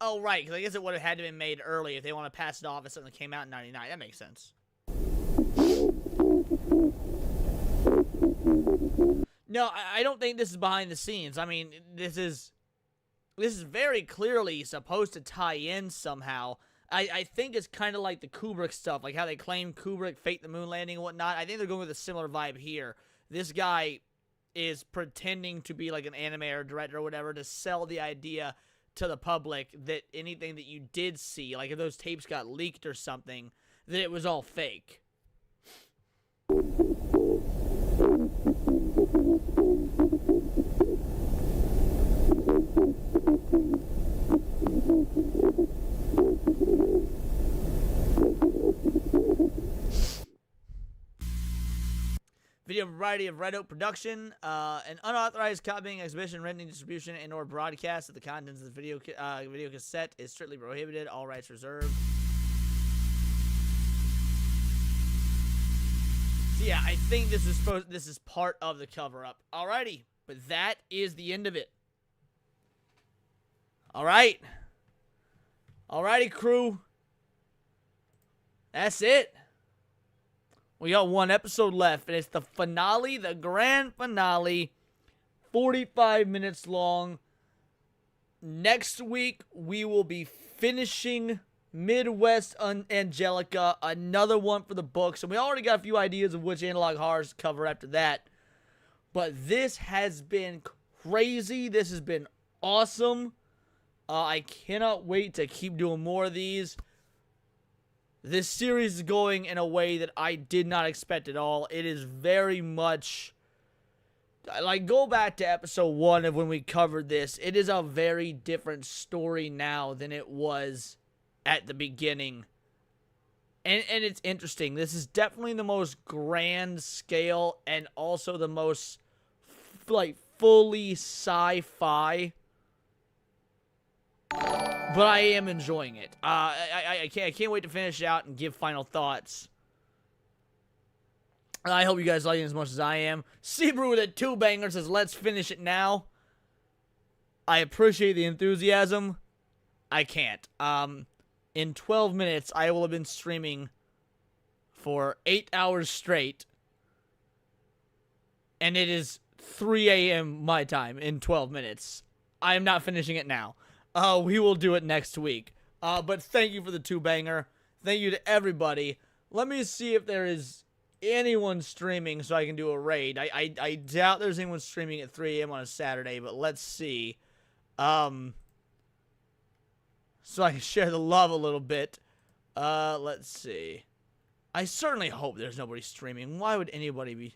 Oh, right, because I guess it would have had to be made early if they want to pass it off as something that came out in 99. That makes sense. No, I don't think this is behind the scenes. I mean, this is very clearly supposed to tie in somehow. I think it's kind of like the Kubrick stuff, like how they claim Kubrick faked the moon landing and whatnot. I think they're going with a similar vibe here. This guy is pretending to be like an animator, director, or whatever, to sell the idea to the public that anything that you did see, like if those tapes got leaked or something, that it was all fake. Video variety of Red Oak production, an unauthorized copying, exhibition, renting, distribution, and/or broadcast of the contents of the video cassette is strictly prohibited. All rights reserved. So yeah, I think this is part of the cover-up. Alrighty, but that is the end of it. Alright. Alrighty, crew. That's it. We got one episode left, and it's the finale, the grand finale. 45 minutes long. Next week, we will be finishing Midwest Angelica, another one for the books. And we already got a few ideas of which analog horrors to cover after that. But this has been crazy. This has been awesome. I cannot wait to keep doing more of these. This series is going in a way that I did not expect at all. It is very much, like, go back to episode 1 of when we covered this. It is a very different story now than it was at the beginning. And it's interesting. This is definitely the most grand scale and also the most, like, fully sci-fi. But I am enjoying it. I can't wait to finish it out and give final thoughts. I hope you guys like it as much as I am. Seabrew with a 2-banger says, let's finish it now. I appreciate the enthusiasm. I can't. In 12 minutes, I will have been streaming for 8 hours straight. And it is 3 a.m. my time in 12 minutes. I am not finishing it now. We will do it next week. But thank you for the 2-banger. Thank you to everybody. Let me see if there is anyone streaming so I can do a raid. I doubt there's anyone streaming at 3 a.m. on a Saturday, but let's see. So I can share the love a little bit. Let's see. I certainly hope there's nobody streaming. Why would anybody be...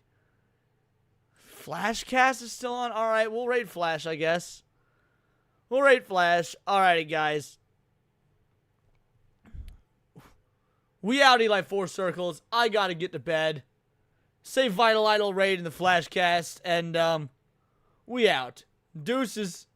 Flashcast is still on? Alright, we'll raid Flash, I guess. We'll raid Flash. Alrighty, guys. We outie like 4 circles. I gotta get to bed. Say Vital Idol raid in the Flashcast. And, we out. Deuces.